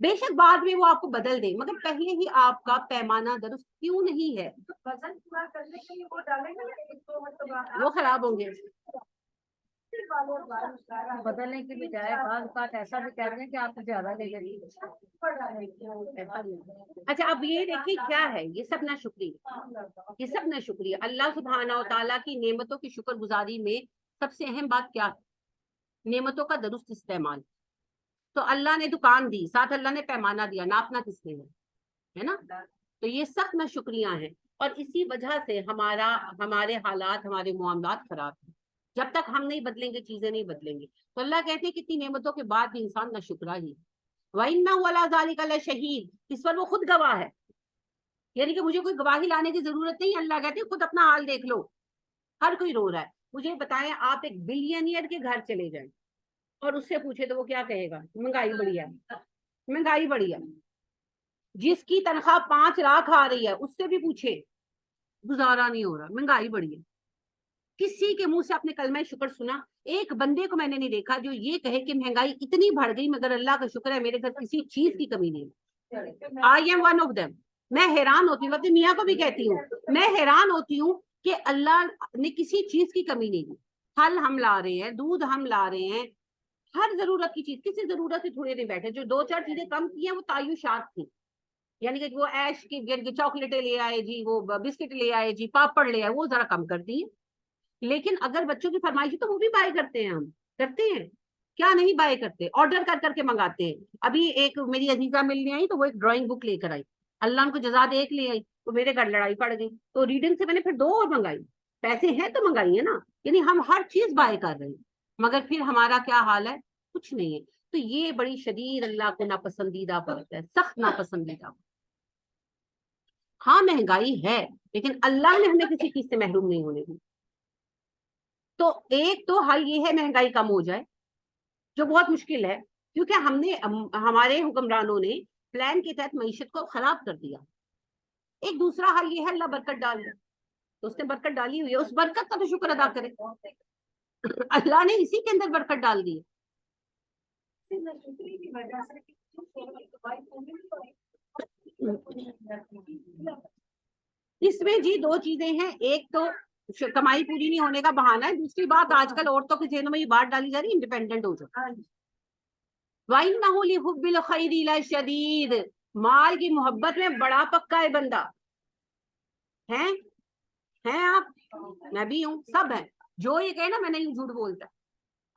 بے شک بعد میں وہ آپ کو بدل دیں، مگر پہلے ہی آپ کا پیمانہ درست کیوں نہیں ہے؟ وہ خراب ہوں گے. بدلنے کی بجائے بعض بات ایسا بھی کہہ رہے ہیں کہ آپ زیادہ لے لیں. اچھا اب یہ دیکھیے کیا ہے، یہ سب نہ شکریہ، یہ سب نہ شکریہ. اللہ سبحانہ و تعالیٰ کی نعمتوں کی شکر گزاری میں سب سے اہم بات کیا ہے؟ نعمتوں کا درست استعمال. تو اللہ نے دکان دی، ساتھ اللہ نے پیمانہ دیا، ناپنا کس نے ہے نا؟ تو یہ سخت نہ شکریہ ہیں، اور اسی وجہ سے ہمارے حالات، ہمارے معاملات خراب ہیں. جب تک ہم نہیں بدلیں گے چیزیں نہیں بدلیں گے. تو اللہ کہتے ہیں کتنی نعمتوں کے بعد بھی انسان نہ شکرا ہی. وَإِنَّهُ عَلَىٰ ذَلِكَ لَشَهِيدٌ، اس پر وہ خود گواہ ہے، یعنی کہ مجھے کوئی گواہی لانے کی ضرورت نہیں. اللہ کہتے ہیں خود اپنا حال دیکھ لو. ہر کوئی رو رہا ہے. مجھے بتائیں آپ ایک بلینئر کے گھر چلے جائیں اور اس سے پوچھے تو وہ کیا کہے گا؟ مہنگائی بڑی ہے، مہنگائی بڑی ہے. جس کی تنخواہ 5 لاکھ آ رہی ہے اس سے بھی پوچھے گزارا نہیں ہو رہا، مہنگائی بڑی ہے. کسی کے منہ سے اپنے کلمہ شکر سنا؟ ایک بندے کو میں نے نہیں دیکھا جو یہ کہے کہ مہنگائی اتنی بڑھ گئی مگر اللہ کا شکر ہے میرے گھر کسی چیز کی کمی نہیں. I am one of them. میں حیران ہوتی ہوں، اپنی میاں کو بھی کہتی ہوں، میں حیران ہوتی ہوں کہ اللہ نے کسی چیز کی کمی نہیں دی. پھل ہم لا رہے ہیں، دودھ ہم لا رہے ہیں، ہر ضرورت کی چیز. کسی ضرورت سے تھوڑے نہیں بیٹھے. جو 2-4 چیزیں کم کی ہیں وہ تعیشات تھی، یعنی کہ وہ ایش کی چاکلیٹیں لے آئے جی، وہ بسکٹ لے آئے جی، پاپڑ لے آئے، وہ ذرا کم کر دی. لیکن اگر بچوں کی فرمائش تو وہ بھی بائی کرتے ہیں، ہم کرتے ہیں کیا نہیں بائی کرتے؟ آرڈر کر کے منگاتے ہیں. ابھی ایک میری عزیزہ ملنے آئی تو وہ ایک ڈرائنگ بک لے کر آئی. اللہ ان کو جزا دے ایک لے آئی تو میرے گھر لڑائی پڑ گئی. تو ریڈنگ سے میں نے پھر 2 اور منگائی. پیسے ہیں تو منگائی ہے نا. یعنی ہم ہر چیز بائی کر رہے ہیں مگر پھر ہمارا کیا حال ہے؟ کچھ نہیں ہے. تو یہ بڑی شدید اللہ کو ناپسندیدہ بات ہے، سخت ناپسندیدہ. ہاں مہنگائی ہے لیکن اللہ نے ہمیں کسی چیز سے محروم نہیں ہونے دی. تو ایک تو حل یہ ہے مہنگائی کم ہو جائے، جو بہت مشکل ہے کیونکہ ہمارے حکمرانوں نے پلان کے تحت معیشت کو خراب کر دیا. ایک دوسرا حل یہ ہے اللہ برکت ڈال دے. تو اس نے برکت ڈالی ہوئی ہے، اس برکت کا تو شکر ادا کرے. اللہ نے اسی کے اندر برکت ڈال دی. اس میں جی 2 چیزیں ہیں. ایک تو کمائی پوری نہیں ہونے کا بہانہ ہے، دوسری بات آج کل عورتوں کے ذہنوں میں یہ بات ڈالی جا رہی ہے انڈیپینڈنٹ ہو جاؤ. وَإِنَّهُ لِحُبِّ الْخَيْرِ لَشَدِيدٌ، مال کی محبت میں بڑا پکا ہے بندہ. ہیں آپ، میں بھی ہوں، سب ہیں. جو یہ کہے نا میں نہیں جھوٹ بولتا.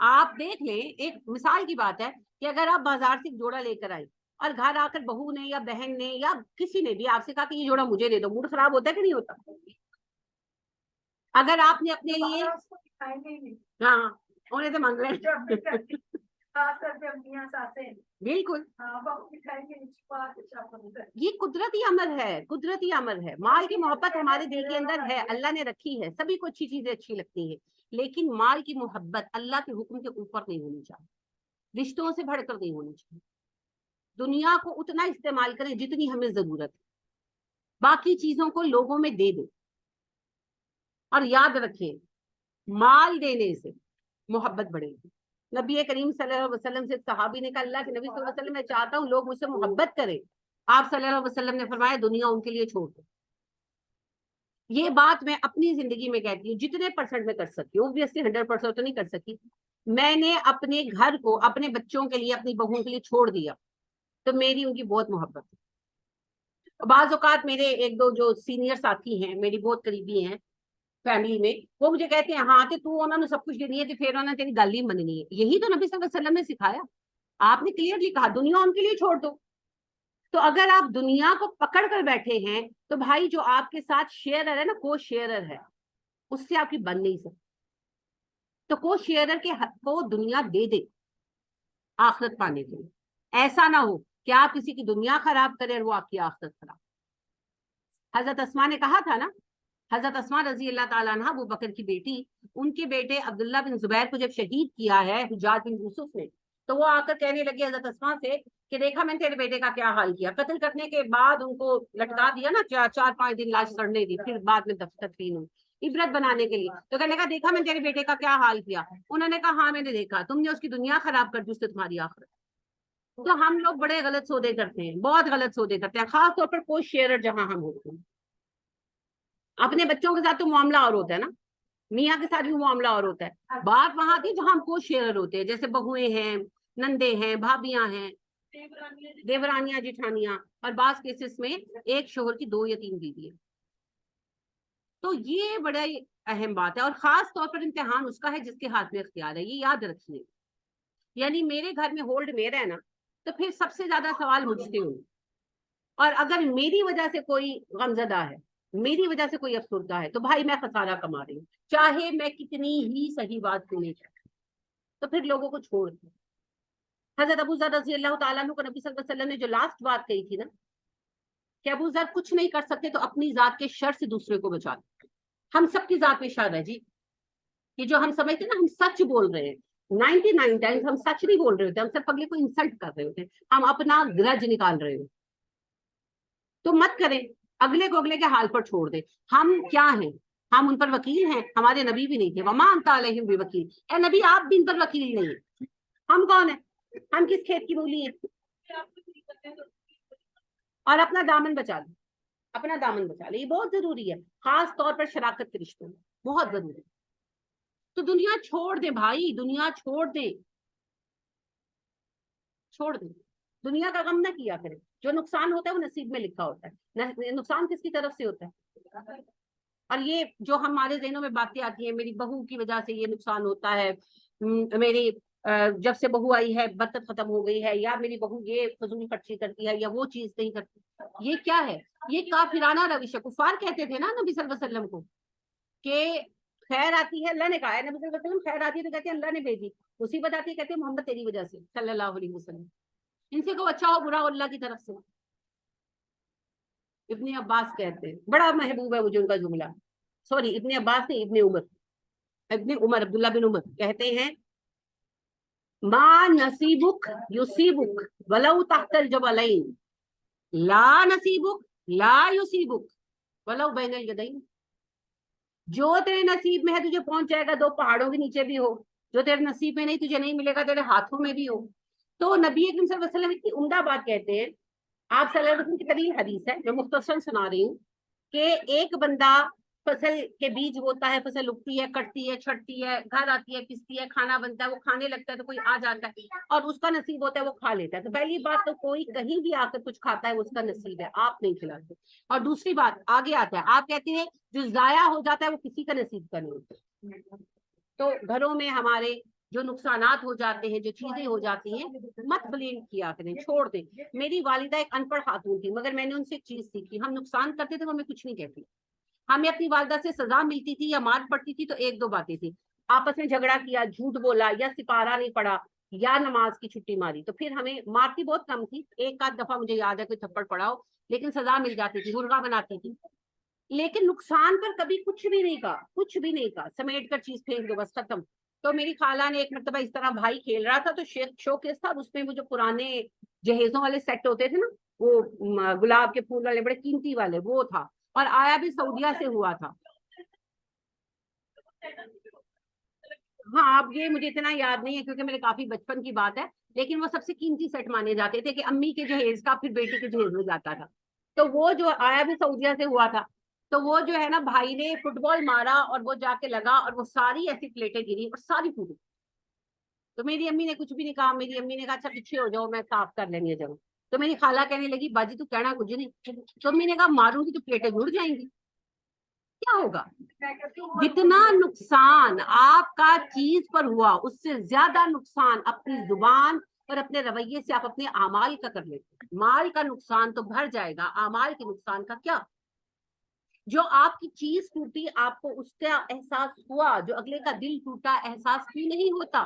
آپ دیکھ لیں، ایک مثال کی بات ہے کہ اگر آپ بازار سے ایک جوڑا لے کر آئے اور گھر آ کر بہو نے یا بہن نے یا کسی نے بھی آپ سے کہا کہ یہ جوڑا مجھے دے دو، موڈ خراب ہوتا ہے کہ نہیں ہوتا؟ اگر آپ نے اپنے لیے ہاں انہیں تو مانگ رہے بالکل، یہ قدرتی امر ہے، قدرتی امر ہے. مال کی محبت ہمارے دل کے اندر ہے، اللہ نے رکھی ہے. سبھی کو اچھی چیزیں اچھی لگتی ہیں لیکن مال کی محبت اللہ کے حکم کے اوپر نہیں ہونی چاہیے، رشتوں سے بڑھ کر نہیں ہونی چاہیے. دنیا کو اتنا استعمال کریں جتنی ہمیں ضرورت ہے، باقی چیزوں کو لوگوں میں دے دیں. اور یاد رکھیں مال دینے سے محبت بڑھے گی. نبی کریم صلی اللہ علیہ وسلم سے صحابی نے کہا اللہ کے نبی صلی اللہ علیہ وسلم میں چاہتا ہوں لوگ مجھ سے محبت کریں. آپ صلی اللہ علیہ وسلم نے فرمایا دنیا ان کے لیے چھوڑ دو. یہ بات میں اپنی زندگی میں کہتی ہوں، جتنے % میں کر سکتی ہوں، obviously 100% تو نہیں کر سکی. میں نے اپنے گھر کو اپنے بچوں کے لیے، اپنی بہوؤں کے لیے چھوڑ دیا تو میری ان کی بہت محبت ہے. بعض اوقات میرے 1-2 جو سینئر ساتھی ہیں، میری بہت قریبی ہیں فیملی میں، وہ مجھے کہتے ہیں ہاں تو انہوں نے سب کچھ دینی ہے تو پھر انہوں نے تیری گل ہی مننی ہے. یہی تو نبی صلی اللہ علیہ وسلم نے سکھایا. آپ نے کلیئرلی کہا دنیا ان کے لیے چھوڑ دو. تو اگر آپ دنیا کو پکڑ کر بیٹھے ہیں تو بھائی جو آپ کے ساتھ شیئرر ہے نا، کو شیئرر ہے، اس سے آپ کی بن نہیں سکتی. تو کو شیئرر کے حق کو دنیا دے دے آخرت پانے کے لیے. ایسا نہ ہو کہ آپ کسی کی دنیا خراب کریں اور وہ آپ کی آخرت خراب. حضرت اسماء نے کہا تھا نا، حضرت اسماء رضی اللہ تعالیٰ عنہ، ابو بکر کی بیٹی، ان کے بیٹے عبداللہ بن زبیر کو جب شہید کیا ہے حجاج بن یوسف نے، تو وہ آ کر کہنے لگے حضرت اسماء سے کہ دیکھا میں نے تیرے بیٹے کا کیا حال کیا. قتل کرنے کے بعد ان کو لٹکا دیا نا، 4-5 دن لاش سڑنے دی، پھر بعد میں دفن ہوئی عبرت بنانے کے لیے. تو کہنے کا دیکھا میں نے تیرے بیٹے کا کیا حال کیا. انہوں نے کہا ہاں میں نے دیکھا، تم نے اس کی دنیا خراب کر دی، اس سے تمہاری آخرت. تو ہم لوگ بڑے غلط سودے کرتے ہیں، بہت غلط سودے کرتے ہیں، خاص طور پر کوئی شیئرر جہاں ہم ہوتے ہیں. اپنے بچوں کے ساتھ تو معاملہ اور ہوتا ہے نا، میاں کے ساتھ بھی معاملہ اور ہوتا ہے. بات وہاں تھی جہاں ہم کو شیئرر ہوتے ہیں، جیسے بہویں ہیں، نندے ہیں، بھابیاں ہیں، دیورانیاں، جٹھانیاں، اور بعض کیسز میں ایک شوہر کی 2 یا 3 بیوی. تو یہ بڑا اہم بات ہے، اور خاص طور پر امتحان اس کا ہے جس کے ہاتھ میں اختیار ہے، یہ یاد رکھیے. یعنی میرے گھر میں ہولڈ میرا ہے نا، تو پھر سب سے زیادہ سوال مجھ سے ہوں. اور اگر میری وجہ سے کوئی غمزدہ ہے، میری وجہ سے کوئی افسردہ ہے، تو بھائی میں خسارہ کما رہی ہوں، چاہے میں کتنی ہی صحیح بات سننے چاہتی. تو پھر لوگوں کو چھوڑ دیں. حضرت ابو ذر رضی اللہ تعالیٰ عنہ کو نبی صلی اللہ علیہ وسلم نے جو لاسٹ بات کہی تھی نا کہ ابو ذر کچھ نہیں کر سکتے تو اپنی ذات کے شر سے دوسرے کو بچا دیں. ہم سب کی ذات میں شر ہے جی. یہ جو ہم سمجھتے نا ہم سچ بول رہے ہیں، 99 ٹائمز ہم سچ نہیں بول رہے ہوتے، ہم صرف اگلے کو انسلٹ کر رہے ہوتے ہیں، ہم اپنا گرج نکال رہے ہوتے. تو مت کریں، اگلے کو اگلے کے حال پر چھوڑ دیں. ہم کیا ہیں؟ ہم ان پر وکیل ہیں؟ ہمارے نبی بھی نہیں تھے، وما انت علیہم بوکیل. اے نبی آپ بھی ان پر وکیل نہیں ہیں. ہم کون ہیں؟ ہم کس کھیت کی مولی ہیں؟ اور اپنا دامن بچا لیں، اپنا دامن بچا لیں، یہ بہت ضروری ہے، خاص طور پر شراکت کے رشتوں میں بہت ضروری ہے. تو دنیا چھوڑ دیں بھائی، دنیا چھوڑ دیں، چھوڑ دیں. دنیا کا غم نہ کیا کریں. جو نقصان ہوتا ہے وہ نصیب میں لکھا ہوتا ہے. نقصان کس کی طرف سے ہوتا ہے؟ اور یہ جو ہمارے ذہنوں میں باتیں آتی ہیں، میری بہو کی وجہ سے یہ نقصان ہوتا ہے، میری جب سے بہو آئی ہے برکت ختم ہو گئی ہے، یا میری بہو یہ فضول خرچی کرتی ہے، یا وہ چیز نہیں کرتی. یہ کیا ہے؟ یہ کافرانہ روش ہے. کفار کہتے تھے نا نبی صلی اللہ علیہ وسلم کو کہ خیر آتی ہے، اللہ نے کہا ہے نبی صلی اللہ علیہ وسلم، خیر آتی ہے تو کہتے ہیں اللہ نے بھیجی، مصیبت آتی ہے کہتے ہیں محمد تیری وجہ سے صلی اللہ علیہ وسلم. ان سے کو اچھا ہو برا ہو اللہ کی طرف سے. ابن عباس کہتے ہیں، بڑا محبوب ہے مجھے ان کا جملہ، سوری ابن عباس نہیں، ابن عمر عبداللہ بن عمر کہتے ہیں ما نصیبک یصیبک ولو تحت الجبلین لا نصیبک لا یصیبک ولو بین الیدین. جو تیرے نصیب میں ہے تجھے پہنچ جائے گا، 2 پہاڑوں کے نیچے بھی ہو. جو تیرے نصیب میں نہیں تجھے نہیں ملے گا، تیرے ہاتھوں میں بھی ہو. تو نبی اکرم صلی اللہ علیہ وسلم اتنی عمدہ بات کہتے ہیں. آپ صلی اللہ علیہ وسلم کی طویل حدیث ہے جو مختصر سنا رہی ہوں کہ ایک بندہ فصل کے بیج ہوتا ہے، فصل اگتی ہے، کٹتی ہے، چھٹتی ہے، گھر آتی ہے، پستی ہے، کھانا بنتا ہے، وہ کھانے لگتا ہے تو کوئی آ جاتا ہے اور اس کا نصیب ہوتا ہے وہ کھا لیتا ہے. تو پہلی بات تو کوئی کہیں بھی آ کر کچھ کھاتا ہے وہ اس کا نصیب ہے، آپ نہیں کھلاتے. اور دوسری بات آگے آتا ہے، آپ کہتے ہیں جو ضائع ہو جاتا ہے وہ کسی کا نصیب کا نہیں ہوتا. تو گھروں میں ہمارے جو نقصانات ہو جاتے ہیں، جو چیزیں ہو جاتی ہیں، مت بلیم کیا کریں، چھوڑ دیں. میری والدہ ایک ان پڑھ خاتون تھی، مگر میں نے ان سے ایک چیز سیکھی، ہم نقصان کرتے تھے وہ ہمیں کچھ نہیں کہتی. ہمیں اپنی والدہ سے سزا ملتی تھی یا مار پڑتی تھی تو 1-2 باتیں تھی، آپس میں جھگڑا کیا، جھوٹ بولا، یا سپارہ نہیں پڑا، یا نماز کی چھٹی ماری، تو پھر ہمیں مارتی بہت کم تھی. 1-8 دفعہ مجھے یاد ہے کوئی تھپڑ پڑا ہو، لیکن سزا مل جاتی تھی، مرغا بناتی تھی. لیکن نقصان پر کبھی کچھ بھی نہیں کہا، کچھ بھی نہیں کہا، سمیٹ کر چیز پھینک دو بس ختم. تو میری خالہ نے ایک مرتبہ اس طرح بھائی کھیل رہا تھا تو شو کیس تھا، اس میں وہ جو پرانے جہیزوں والے سیٹ ہوتے تھے نا، وہ گلاب کے پھول والے بڑے قیمتی والے، وہ تھا، اور آیا بھی سعودیہ سے ہوا تھا. ہاں اب یہ مجھے اتنا یاد نہیں ہے کیونکہ میرے کافی بچپن کی بات ہے، لیکن وہ سب سے قیمتی سیٹ مانے جاتے تھے کہ امی کے جہیز کا پھر بیٹی کے جہیز میں جاتا تھا. تو وہ جو آیا بھی سعودیہ سے ہوا تھا، تو وہ جو ہے نا بھائی نے فٹ بال مارا اور وہ جا کے لگا اور وہ ساری ایسی پلیٹیں گری اور ساری ٹوٹی. تو میری امی نے کچھ بھی نہیں کہا، میری امی نے کہا اچھا پیچھے ہو جاؤ میں صاف کر لیں گے جب. تو میری خالہ کہنے لگی باجی تو کہنا کچھ نہیں. تو امی نے کہا ماروں گی تو پلیٹیں جڑ جائیں گی، کیا ہوگا؟ جتنا نقصان آپ کا چیز پر ہوا اس سے زیادہ نقصان اپنی زبان اور اپنے رویے سے آپ اپنے اعمال کا کر لیتے ہیں. مال کا نقصان تو بھر جائے گا, اعمال کے نقصان کا کیا؟ جو آپ کی چیز ٹوٹی آپ کو اس کا احساس ہوا, جو اگلے کا دل ٹوٹا احساس بھی نہیں ہوتا.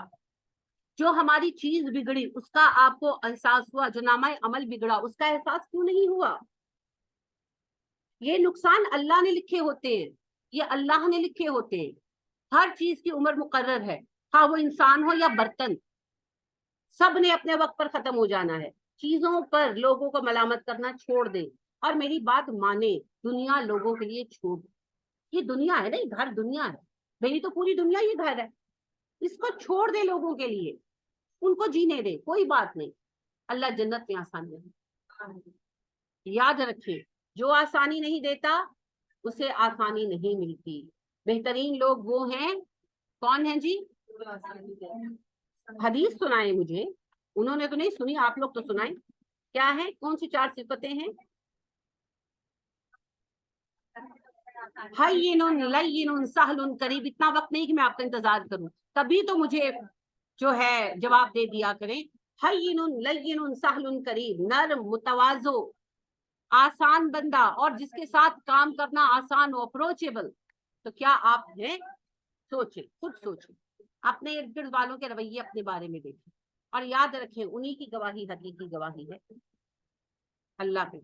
جو ہماری چیز بگڑی اس کا آپ کو احساس ہوا, جو نامہ عمل بگڑا اس کا احساس کیوں نہیں ہوا؟ یہ نقصان اللہ نے لکھے ہوتے ہیں, یہ اللہ نے لکھے ہوتے ہیں. ہر چیز کی عمر مقرر ہے, ہاں وہ انسان ہو یا برتن, سب نے اپنے وقت پر ختم ہو جانا ہے. چیزوں پر لوگوں کو ملامت کرنا چھوڑ دیں اور میری بات مانے, دنیا لوگوں کے لیے چھوڑ. یہ دنیا ہے نا, یہ گھر دنیا ہے, میری تو پوری دنیا یہ گھر ہے, اس کو چھوڑ دے لوگوں کے لیے, ان کو جینے دے, کوئی بات نہیں. اللہ جنت میں آسانی ہے. یاد رکھیں, جو آسانی نہیں دیتا اسے آسانی نہیں ملتی. بہترین لوگ وہ ہیں, کون ہیں جی؟ حدیث سنائیں مجھے, انہوں نے تو نہیں سنی, آپ لوگ تو سنائیں. کیا ہے, کون سی 4 صفتیں ہیں؟ حیّن لین سہل قریب. اتنا وقت نہیں کہ میں آپ کا انتظار کروں, تبھی تو مجھے جو ہے جواب دے دیا کریں. حیّن لین سہل قریب, نرم متواضع آسان بندہ, اور جس کے ساتھ کام کرنا آسان ہو, اپروچیبل. تو کیا آپ ہیں؟ سوچیں, خود سوچیں, اپنے ارد گرد والوں کے رویے اپنے بارے میں دیکھیں, اور یاد رکھیں انہی کی گواہی حقیقی گواہی ہے, اللہ پہ.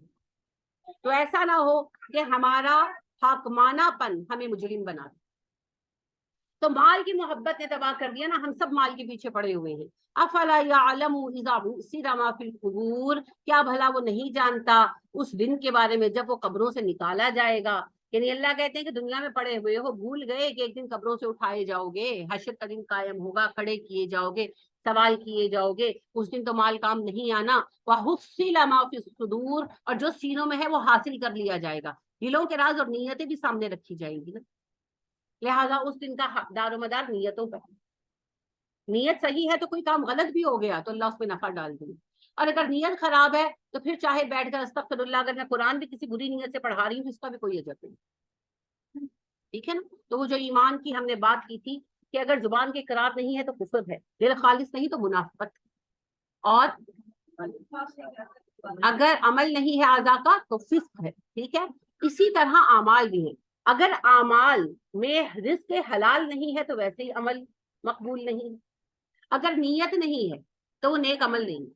تو ایسا نہ ہو کہ ہمارا حاکمانہ پن ہمیں مجرم بنا دے. تو مال کی محبت نے تباہ کر دیا نا, ہم سب مال کے پیچھے پڑے ہوئے ہیں. افلا یعلم اذا بعثر ما فی القبور, کیا بھلا وہ نہیں جانتا اس دن کے بارے میں جب وہ قبروں سے نکالا جائے گا. یعنی اللہ کہتے ہیں کہ دنیا میں پڑے ہوئے ہو, بھول گئے کہ ایک دن قبروں سے اٹھائے جاؤ گے, حشر کا دن قائم ہوگا, کھڑے کیے جاؤ گے, سوال کیے جاؤ گے. اس دن تو مال کام نہیں آنا. وحصل ما فی الصدور, اور جو سینوں میں ہے وہ حاصل کر لیا جائے گا. دلوں کے راز اور نیتیں بھی سامنے رکھی جائیں گی نا, لہذا اس دن کا دار و مدار نیتوں پر. نیت صحیح ہے تو کوئی کام غلط بھی ہو گیا تو اللہ اس پہ نفع ڈال دیں, اور اگر نیت خراب ہے تو پھر چاہے بیٹھ کر استغفر اللہ, اگر میں قرآن بھی کسی بری نیت سے پڑھا رہی ہوں اس کا بھی کوئی اجر نہیں. ٹھیک ہے نا. تو وہ جو ایمان کی ہم نے بات کی تھی کہ اگر زبان کے اقرار نہیں ہے تو کفر ہے, دل خالص نہیں تو منافقت, اور اگر عمل نہیں ہے اعضاء کا تو فسق ہے. ٹھیک ہے. اسی طرح اعمال بھی ہیں. اگر اعمال میں رزق حلال نہیں ہے تو ویسے ہی عمل مقبول نہیں. اگر نیت نہیں ہے تو وہ نیک عمل نہیں.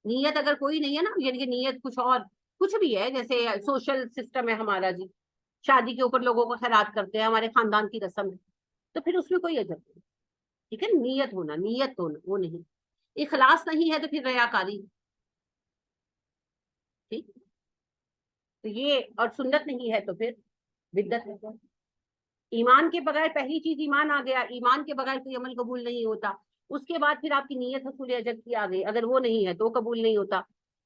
نیت اگر کوئی نہیں ہے نا, یعنی کہ نیت کچھ اور کچھ بھی ہے, جیسے سوشل سسٹم ہے ہمارا جی, شادی کے اوپر لوگوں کو خیرات کرتے ہیں, ہمارے خاندان کی رسم ہے, تو پھر اس میں کوئی اجر نہیں. ٹھیک ہے. نیت ہونا, نیت ہونا وہ نہیں. اخلاص نہیں ہے تو پھر ریاکاری. ٹھیک. تو یہ, اور سنت نہیں ہے تو پھر بدعت ہے. ایمان کے بغیر, پہلی چیز ایمان آ گیا, ایمان کے بغیر کوئی عمل قبول نہیں ہوتا. اس کے بعد پھر آپ کی نیت حصول اجر کی آ گئی, اگر وہ نہیں ہے تو قبول نہیں ہوتا.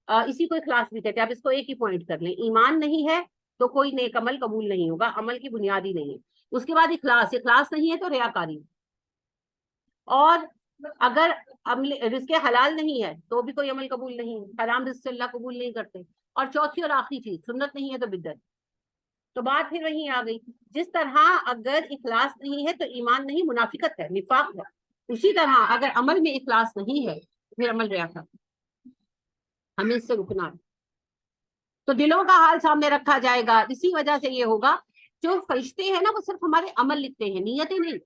اسی کو اخلاص بھی کہتے ہیں. آپ اس کو ایک ہی پوائنٹ کر لیں, ایمان نہیں ہے تو کوئی نیک عمل قبول نہیں ہوگا, عمل کی بنیاد ہی نہیں ہے. اس کے بعد اخلاص, اخلاص نہیں ہے تو ریاکاری, اور اگر رزق حلال نہیں ہے تو بھی کوئی عمل قبول نہیں, حرام رزق سے اللہ قبول نہیں کرتے. اور چوتھی اور آخری چیز, سنت نہیں ہے تو بدعت. تو بات پھر وہیں آ گئی, جس طرح اگر اخلاص نہیں ہے تو ایمان نہیں, منافقت ہے, نفاق ہے, اسی طرح اگر عمل میں اخلاص نہیں ہے پھر عمل ریاکاری. ہمیں اس سے رکنا ہے. تو دلوں کا حال سامنے رکھا جائے گا. اسی وجہ سے یہ ہوگا, جو فرشتے ہیں نا وہ صرف ہمارے عمل لکھتے ہیں, نیتیں نہیں,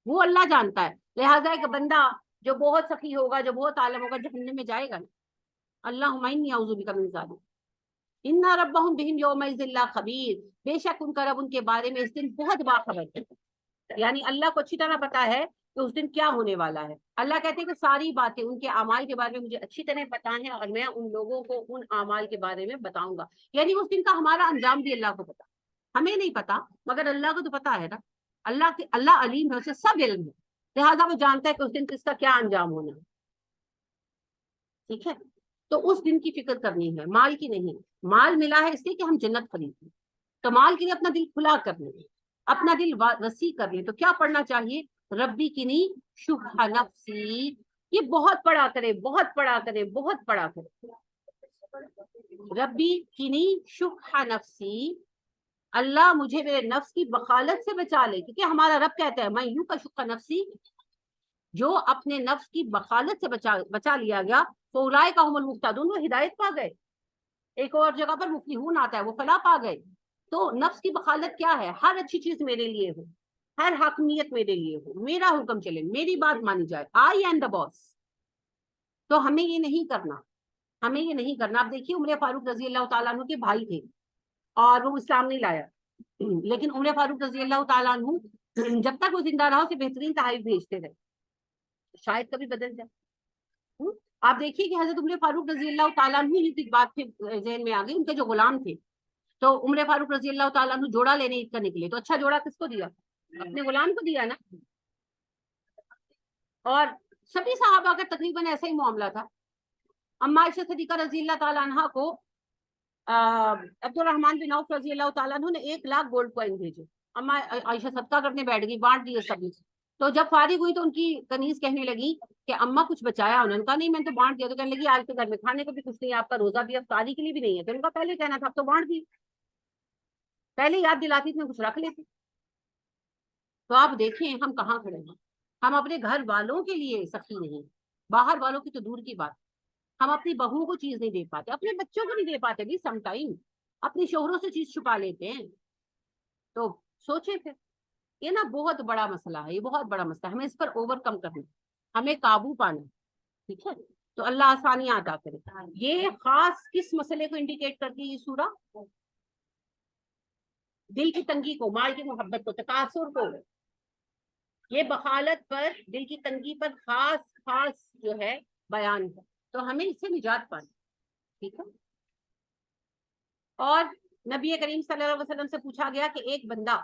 وہ اللہ جانتا ہے. لہٰذا ایک بندہ جو بہت سخی ہوگا, جو بہت عالم ہوگا, جہنم میں جائے گا. اللہم انی اعوذ بک من ذلک, ان ربہم بہم یومئذ لخبیر, بے شک ان کا رب ان کے بارے میں اس دن بہت باخبر ہے. یعنی اللہ کو اچھی طرح پتا ہے کہ اس دن کیا ہونے والا ہے. اللہ کہتے ہیں کہ ساری باتیں ان کے اعمال کے بارے میں مجھے اچھی طرح پتا ہے, اور میں ان لوگوں کو ان اعمال کے بارے میں بتاؤں گا. یعنی اس دن کا ہمارا انجام بھی اللہ کو پتا, ہمیں نہیں پتا مگر اللہ کو تو پتا ہے نا. اللہ علیم ہے, اسے سب علم ہے, لہٰذا وہ جانتا ہے کہ اس دن کس کا کیا انجام ہونا ہے. ٹھیک ہے. تو اس دن کی فکر کرنی ہے, مال کی نہیں. مال ملا ہے اس لیے کہ ہم جنت خریدیں, تو مال کے لیے اپنا دل کھلا کر لیں, اپنا دل وسیع کر لیں. تو کیا پڑھنا چاہیے؟ ربی کنی شح نفسی. یہ بہت پڑھا کرے, بہت پڑھا کرے, بہت پڑھا کرے. ربی کنی شح نفسی, اللہ مجھے میرے نفس کی بخالت سے بچا لے. کیونکہ ہمارا رب کہتا ہے میں یوں کا شق نفسی, جو اپنے نفس کی بخالت سے بچا لیا گیا، فاولئک هم المہتدون، وہ ہدایت پا گئے. ایک اور جگہ پر مفلحون آتا ہے، وہ فلاح پا گئے. تو نفس کی بخالت کیا ہے؟ ہر اچھی چیز میرے لیے ہو، ہر حاکمیت میرے لیے ہو، میرا حکم چلے، میری بات مانی جائے، آئی ایم دا باس. تو ہمیں یہ نہیں کرنا، ہمیں یہ نہیں کرنا. آپ دیکھیے عمر فاروق رضی اللہ تعالیٰ عنہ کے بھائی تھے اور وہ اسلام نہیں لایا، لیکن عمر فاروق رضی اللہ تعالیٰ عنہ جب تک وہ زندہ رہا اسے بہترین تحائف بھیجتے تھے، شاید کبھی بدل جائے. آپ دیکھیے کہ حضرت عمر فاروق رضی اللہ تعالیٰ عنہ ہی کی بات پھر ذہن میں آ گئی. ان کے جو غلام تھے، تو عمر فاروق رضی اللہ تعالیٰ عنہ جوڑا لینے عید کا نکلے، تو اچھا جوڑا کس کو دیا؟ اپنے غلام کو دیا نا. اور سبھی صحابہ کا تقریباً ایسا ہی معاملہ تھا. اما عائشہ صدیقہ رضی اللہ تعالیٰ عنہ کو عبد الرحمن بن عوف رضی اللہ تعالیٰ عنہ نے 1,00,000 گولڈ کوائن بھیجے. اما عائشہ صدقہ کرنے بیٹھ گئی، بانٹ دیے سبھی. تو جب فارغ ہوئی تو ان کی کنیز کہنے لگی کہ اماں کچھ بچایا؟ انہوں نے کہا نہیں میں نے تو بانٹ دیا. تو کہنے لگی آج کے گھر میں کھانے کو بھی کچھ نہیں، آپ کا روزہ بھی افطاری کے لیے بھی نہیں ہے. تو ان کا پہلے کہنا تھا اب تو بانٹ دی، پہلے یاد دلاتی میں کچھ رکھ لیتے. تو آپ دیکھیں ہم کہاں کھڑے ہیں. ہم اپنے گھر والوں کے لیے سخی نہیں، باہر والوں کی تو دور کی بات. ہم اپنی بہوؤں کو چیز نہیں دے پاتے، اپنے بچوں کو نہیں دے پاتے بھی. سم ٹائم اپنی شوہروں سے چیز چھپا لیتے ہیں. تو سوچیں پھر، یہ نا بہت بڑا مسئلہ ہے، یہ بہت بڑا مسئلہ ہے. ہمیں اس پر اوور کم کرنا، ہمیں قابو پانا. ٹھیک ہے، تو اللہ آسانیاں عطا کرے. یہ خاص کس مسئلے کو انڈیکیٹ کرتی ہے یہ سورہ؟ دل کی تنگی کو، مال کی محبت کو، تکاثر کو. یہ بخالت پر، دل کی تنگی پر خاص جو ہے بیان ہے. تو ہمیں اس سے نجات پانی. ٹھیک ہے. اور نبی کریم صلی اللہ علیہ وسلم سے پوچھا گیا کہ ایک بندہ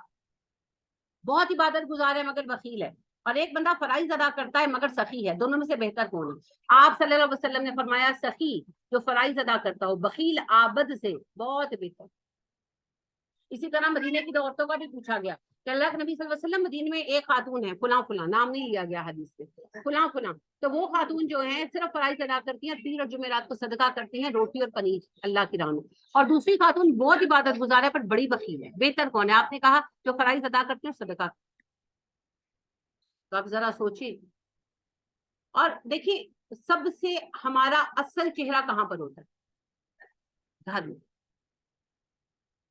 بہت عبادت گزار ہے مگر بخیل ہے، اور ایک بندہ فرائض ادا کرتا ہے مگر سخی ہے، دونوں میں سے بہتر کون ہے؟ آپ صلی اللہ علیہ وسلم نے فرمایا سخی جو فرائض ادا کرتا ہو، بخیل عابد سے بہت بہتر. اسی طرح مدینے کی دو عورتوں کا بھی پوچھا گیا کہ اللہ کے نبی صلی اللہ علیہ وسلم مدینے میں ایک خاتون ہے فلاں فلاں، نام نہیں لیا گیا حدیث میں، فلاں فلاں. تو وہ خاتون جو ہیں صرف فرائض ادا کرتی ہیں، پیر اور جمعرات کو صدقہ کرتی ہیں، روٹی اور پنیر اللہ کی راہ میں. اور دوسری خاتون بہت عبادت گزار ہے پر بڑی بخیل ہے. بہتر کون ہے؟ آپ نے کہا جو فرائض ادا کرتے ہیں صدقہ. تو آپ ذرا سوچیں. اور دیکھیے سب سے ہمارا اصل چہرہ کہاں پر ہوتا ہے؟ گھر میں.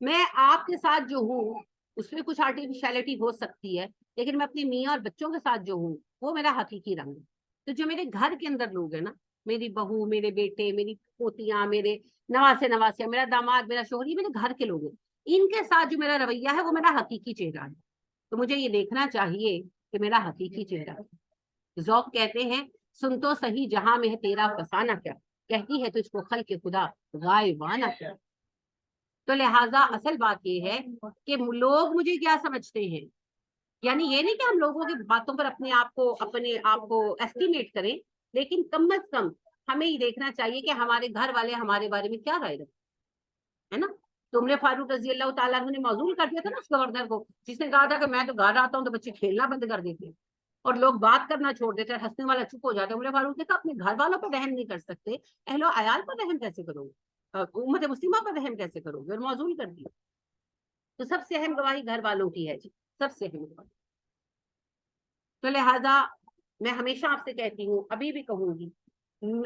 میں آپ کے ساتھ جو ہوں اس میں کچھ آرٹیفیشلٹی ہو سکتی ہے، لیکن میں اپنی میاں اور بچوں کے ساتھ جو ہوں وہ میرا حقیقی رنگ ہے. تو جو میرے گھر کے اندر لوگ ہیں نا، میری بہو، میرے بیٹے، میری پوتیاں، میرے نواسے نواسیاں، میرا داماد، میرا شوہر، یہ میرے گھر کے لوگ ہیں. ان کے ساتھ جو میرا رویہ ہے وہ میرا حقیقی چہرہ ہے. تو مجھے یہ دیکھنا چاہیے کہ میرا حقیقی چہرہ ہے. ذوق کہتے ہیں سن تو صحیح جہاں میں ہے تیرا فسانہ کیا، کہتی ہے تجھ کو خلق خدا غائبانہ کیا. تو لہٰذا اصل بات یہ ہے کہ لوگ مجھے کیا سمجھتے ہیں. یعنی یہ نہیں کہ ہم لوگوں کی باتوں پر اپنے آپ کو ایسٹیمیٹ کریں، لیکن کم از کم ہمیں یہ دیکھنا چاہیے کہ ہمارے گھر والے ہمارے بارے میں کیا رائے رکھتے ہیں نا. تو عمر فاروق رضی اللہ تعالیٰ عنہ نے معزول کر دیا تھا نا اس گورنر کو، جس نے کہا تھا کہ میں تو گھر آتا ہوں تو بچے کھیلنا بند کر دیتے ہیں اور لوگ بات کرنا چھوڑ دیتے ہیں، ہنسنے والا چپ ہو جاتا ہے. عمر فاروق نے کہا اپنے گھر والوں پر رحم نہیں کر سکتے، اہل و عیال پر رحم کیسے کرو گے، امت مسلمہ پر رحم کیسے کرو گے؟ اور معزول کر دیا. تو سب سے اہم گواہی گھر والوں کی ہے جی، سب سے اہم گواہی. تو لہذا میں ہمیشہ آپ سے کہتی ہوں، ابھی بھی کہوں گی،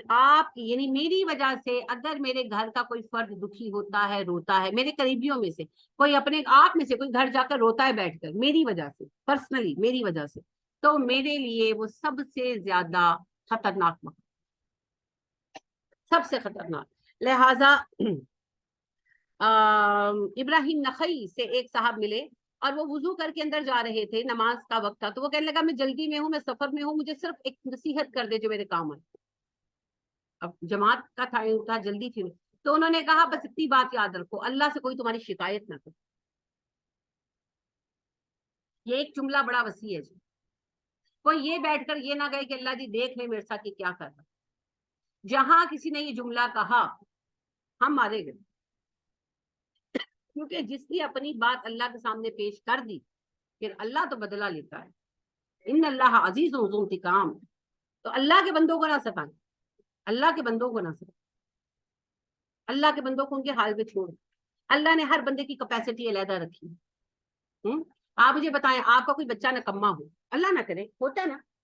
آپ یعنی میری وجہ سے اگر میرے گھر کا کوئی فرد دکھی ہوتا ہے، روتا ہے، میرے قریبیوں میں سے کوئی، اپنے آپ میں سے کوئی گھر جا کر روتا ہے بیٹھ کر میری وجہ سے، پرسنلی میری وجہ سے، تو میرے لیے وہ سب سے زیادہ خطرناک مقام، سب سے خطرناک. لہذا ابراہیم نخعی سے ایک صاحب ملے اور وہ وضو کر کے اندر جا رہے تھے، نماز کا وقت تھا. تو وہ کہنے لگا میں جلدی میں ہوں، میں سفر میں ہوں، مجھے صرف ایک نصیحت کر دے جو میرے کام آئے. اب جماعت کا ٹائم تھا، جلدی تھی. تو انہوں نے کہا بس اتنی بات یاد رکھو، اللہ سے کوئی تمہاری شکایت نہ کرے. یہ ایک جملہ بڑا وسیع ہے جی. کوئی یہ بیٹھ کر یہ نہ کہے کہ اللہ جی دیکھ لیں میرے ساتھ یہ کیا کر رہا. جہاں کسی نے یہ جملہ کہا ہم مارے گئے، کیونکہ جس نے اپنی بات اللہ کے سامنے پیش کر دی پھر اللہ تو بدلہ لیتا ہے. ان اللہ عزیز ذو انتقام. تو اللہ کے بندوں کو نہ ستائیں، اللہ کے بندوں کو نہ ستائیں، اللہ کے بندوں کو ان کے حال پہ چھوڑ. اللہ نے ہر بندے کی کیپیسٹی علیحدہ رکھی. آپ مجھے بتائیں آپ کا کوئی بچہ نکما ہو، اللہ نہ کرے، ہوتا ہے نا،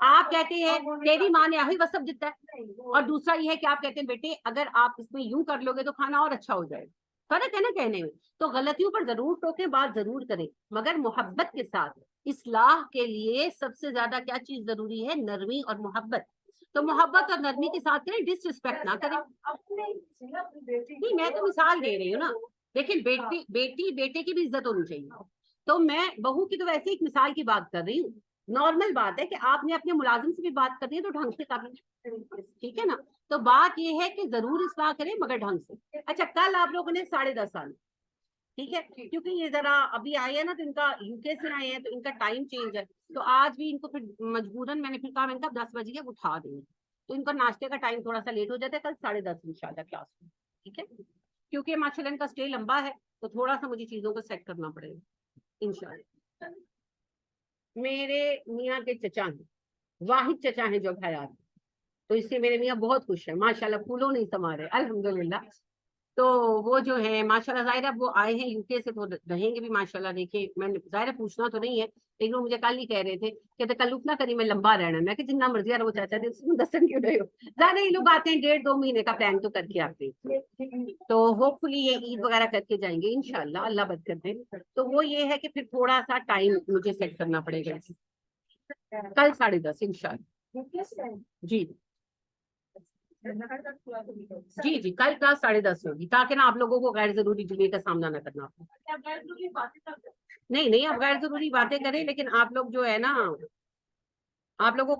آپ کہتے ہیں تیری ماں نے آہی وسب دیتا ہے، اور دوسرا یہ ہے کہ آپ کہتے ہیں بیٹے اگر آپ اس میں یوں کر لو گے تو کھانا اور اچھا ہو جائے گا، فرق ہے نا کہنے میں. تو غلطیوں پر ضرور ٹوکیں، بات ضرور کریں، مگر محبت کے ساتھ. اصلاح کے لیے سب سے زیادہ کیا چیز ضروری ہے؟ نرمی اور محبت. تو محبت اور نرمی کے ساتھ کریں، ڈس ریسپیکٹ نہ کریں. نہیں میں تو مثال دے رہی ہوں نا، دیکھیں بیٹی بیٹے کی بھی عزت ہونی چاہیے. تو میں بہو کی تو ویسے ایک مثال کی بات کر رہی ہوں. نارمل بات ہے کہ آپ نے اپنے ملازم سے بھی بات کرنی ہے تو ڈھنگ سے کریں، ٹھیک ہے نا. تو بات یہ ہے کہ ضرور اصلاح کریں مگر ڈھنگ سے. اچھا کل آپ لوگوں نے 10:30 سال، ٹھیک ہے، کیونکہ یہ ذرا ابھی آئے ہیں نا تو ان کا یو کے سے آئے ہیں تو ان کا ٹائم چینج ہے. تو آج بھی ان کو پھر مجبوراً میں نے پھر کہا میں نے کہا 10 بجے اٹھا دیں گے، تو ان کا ناشتے کا ٹائم تھوڑا سا لیٹ ہو جاتا ہے. کل 10:30 انشاءاللہ کلاس میں، ٹھیک ہے، کیونکہ ماشاء اللہ ان کا اسٹے لمبا ہے تو تھوڑا سا مجھے چیزوں کو سیٹ کرنا پڑے گا انشاءاللہ. میرے میاں کے چچا ہیں، واحد چچا ہیں جو حیات، تو اس سے میرے میاں بہت خوش ہیں ماشاءاللہ، پھولوں نہیں سما رہے الحمدللہ. تو وہ جو ہے ماشاءاللہ ظاہرہ وہ آئے ہیں یو کے سے تو رہیں گے بھی ماشاءاللہ. دیکھیں میں نے ظاہرہ پوچھنا تو نہیں ہے لیکن وہ مجھے کل ہی کہہ رہے تھے کہ تکلف نہ کری میں لمبا رہنا. میں کہ جتنا مرضی ہے وہ چاچا جی اس میں دسن کیوں رہے ہو. ظاہر یہ لوگ آتے ہیں 1.5-2 مہینے کا پلان تو کر کے آتے ہیں، تو ہوپ فلی یہ عید وغیرہ کر کے جائیں گے انشاءاللہ، اللہ بد کر دے. تو وہ یہ ہے کہ پھر تھوڑا سا ٹائم مجھے سیٹ کرنا پڑے گا. کل 10:30 انشاءاللہ. جی جی جی کل کلاس 10:30 ہوگی تاکہ نا آپ لوگوں کو غیر ضروری ڈیلے کا سامنا نہ کرنا پڑے. نہیں نہیں آپ غیر ضروری باتیں کریں لیکن آپ لوگ جو ہے نا آپ لوگوں کو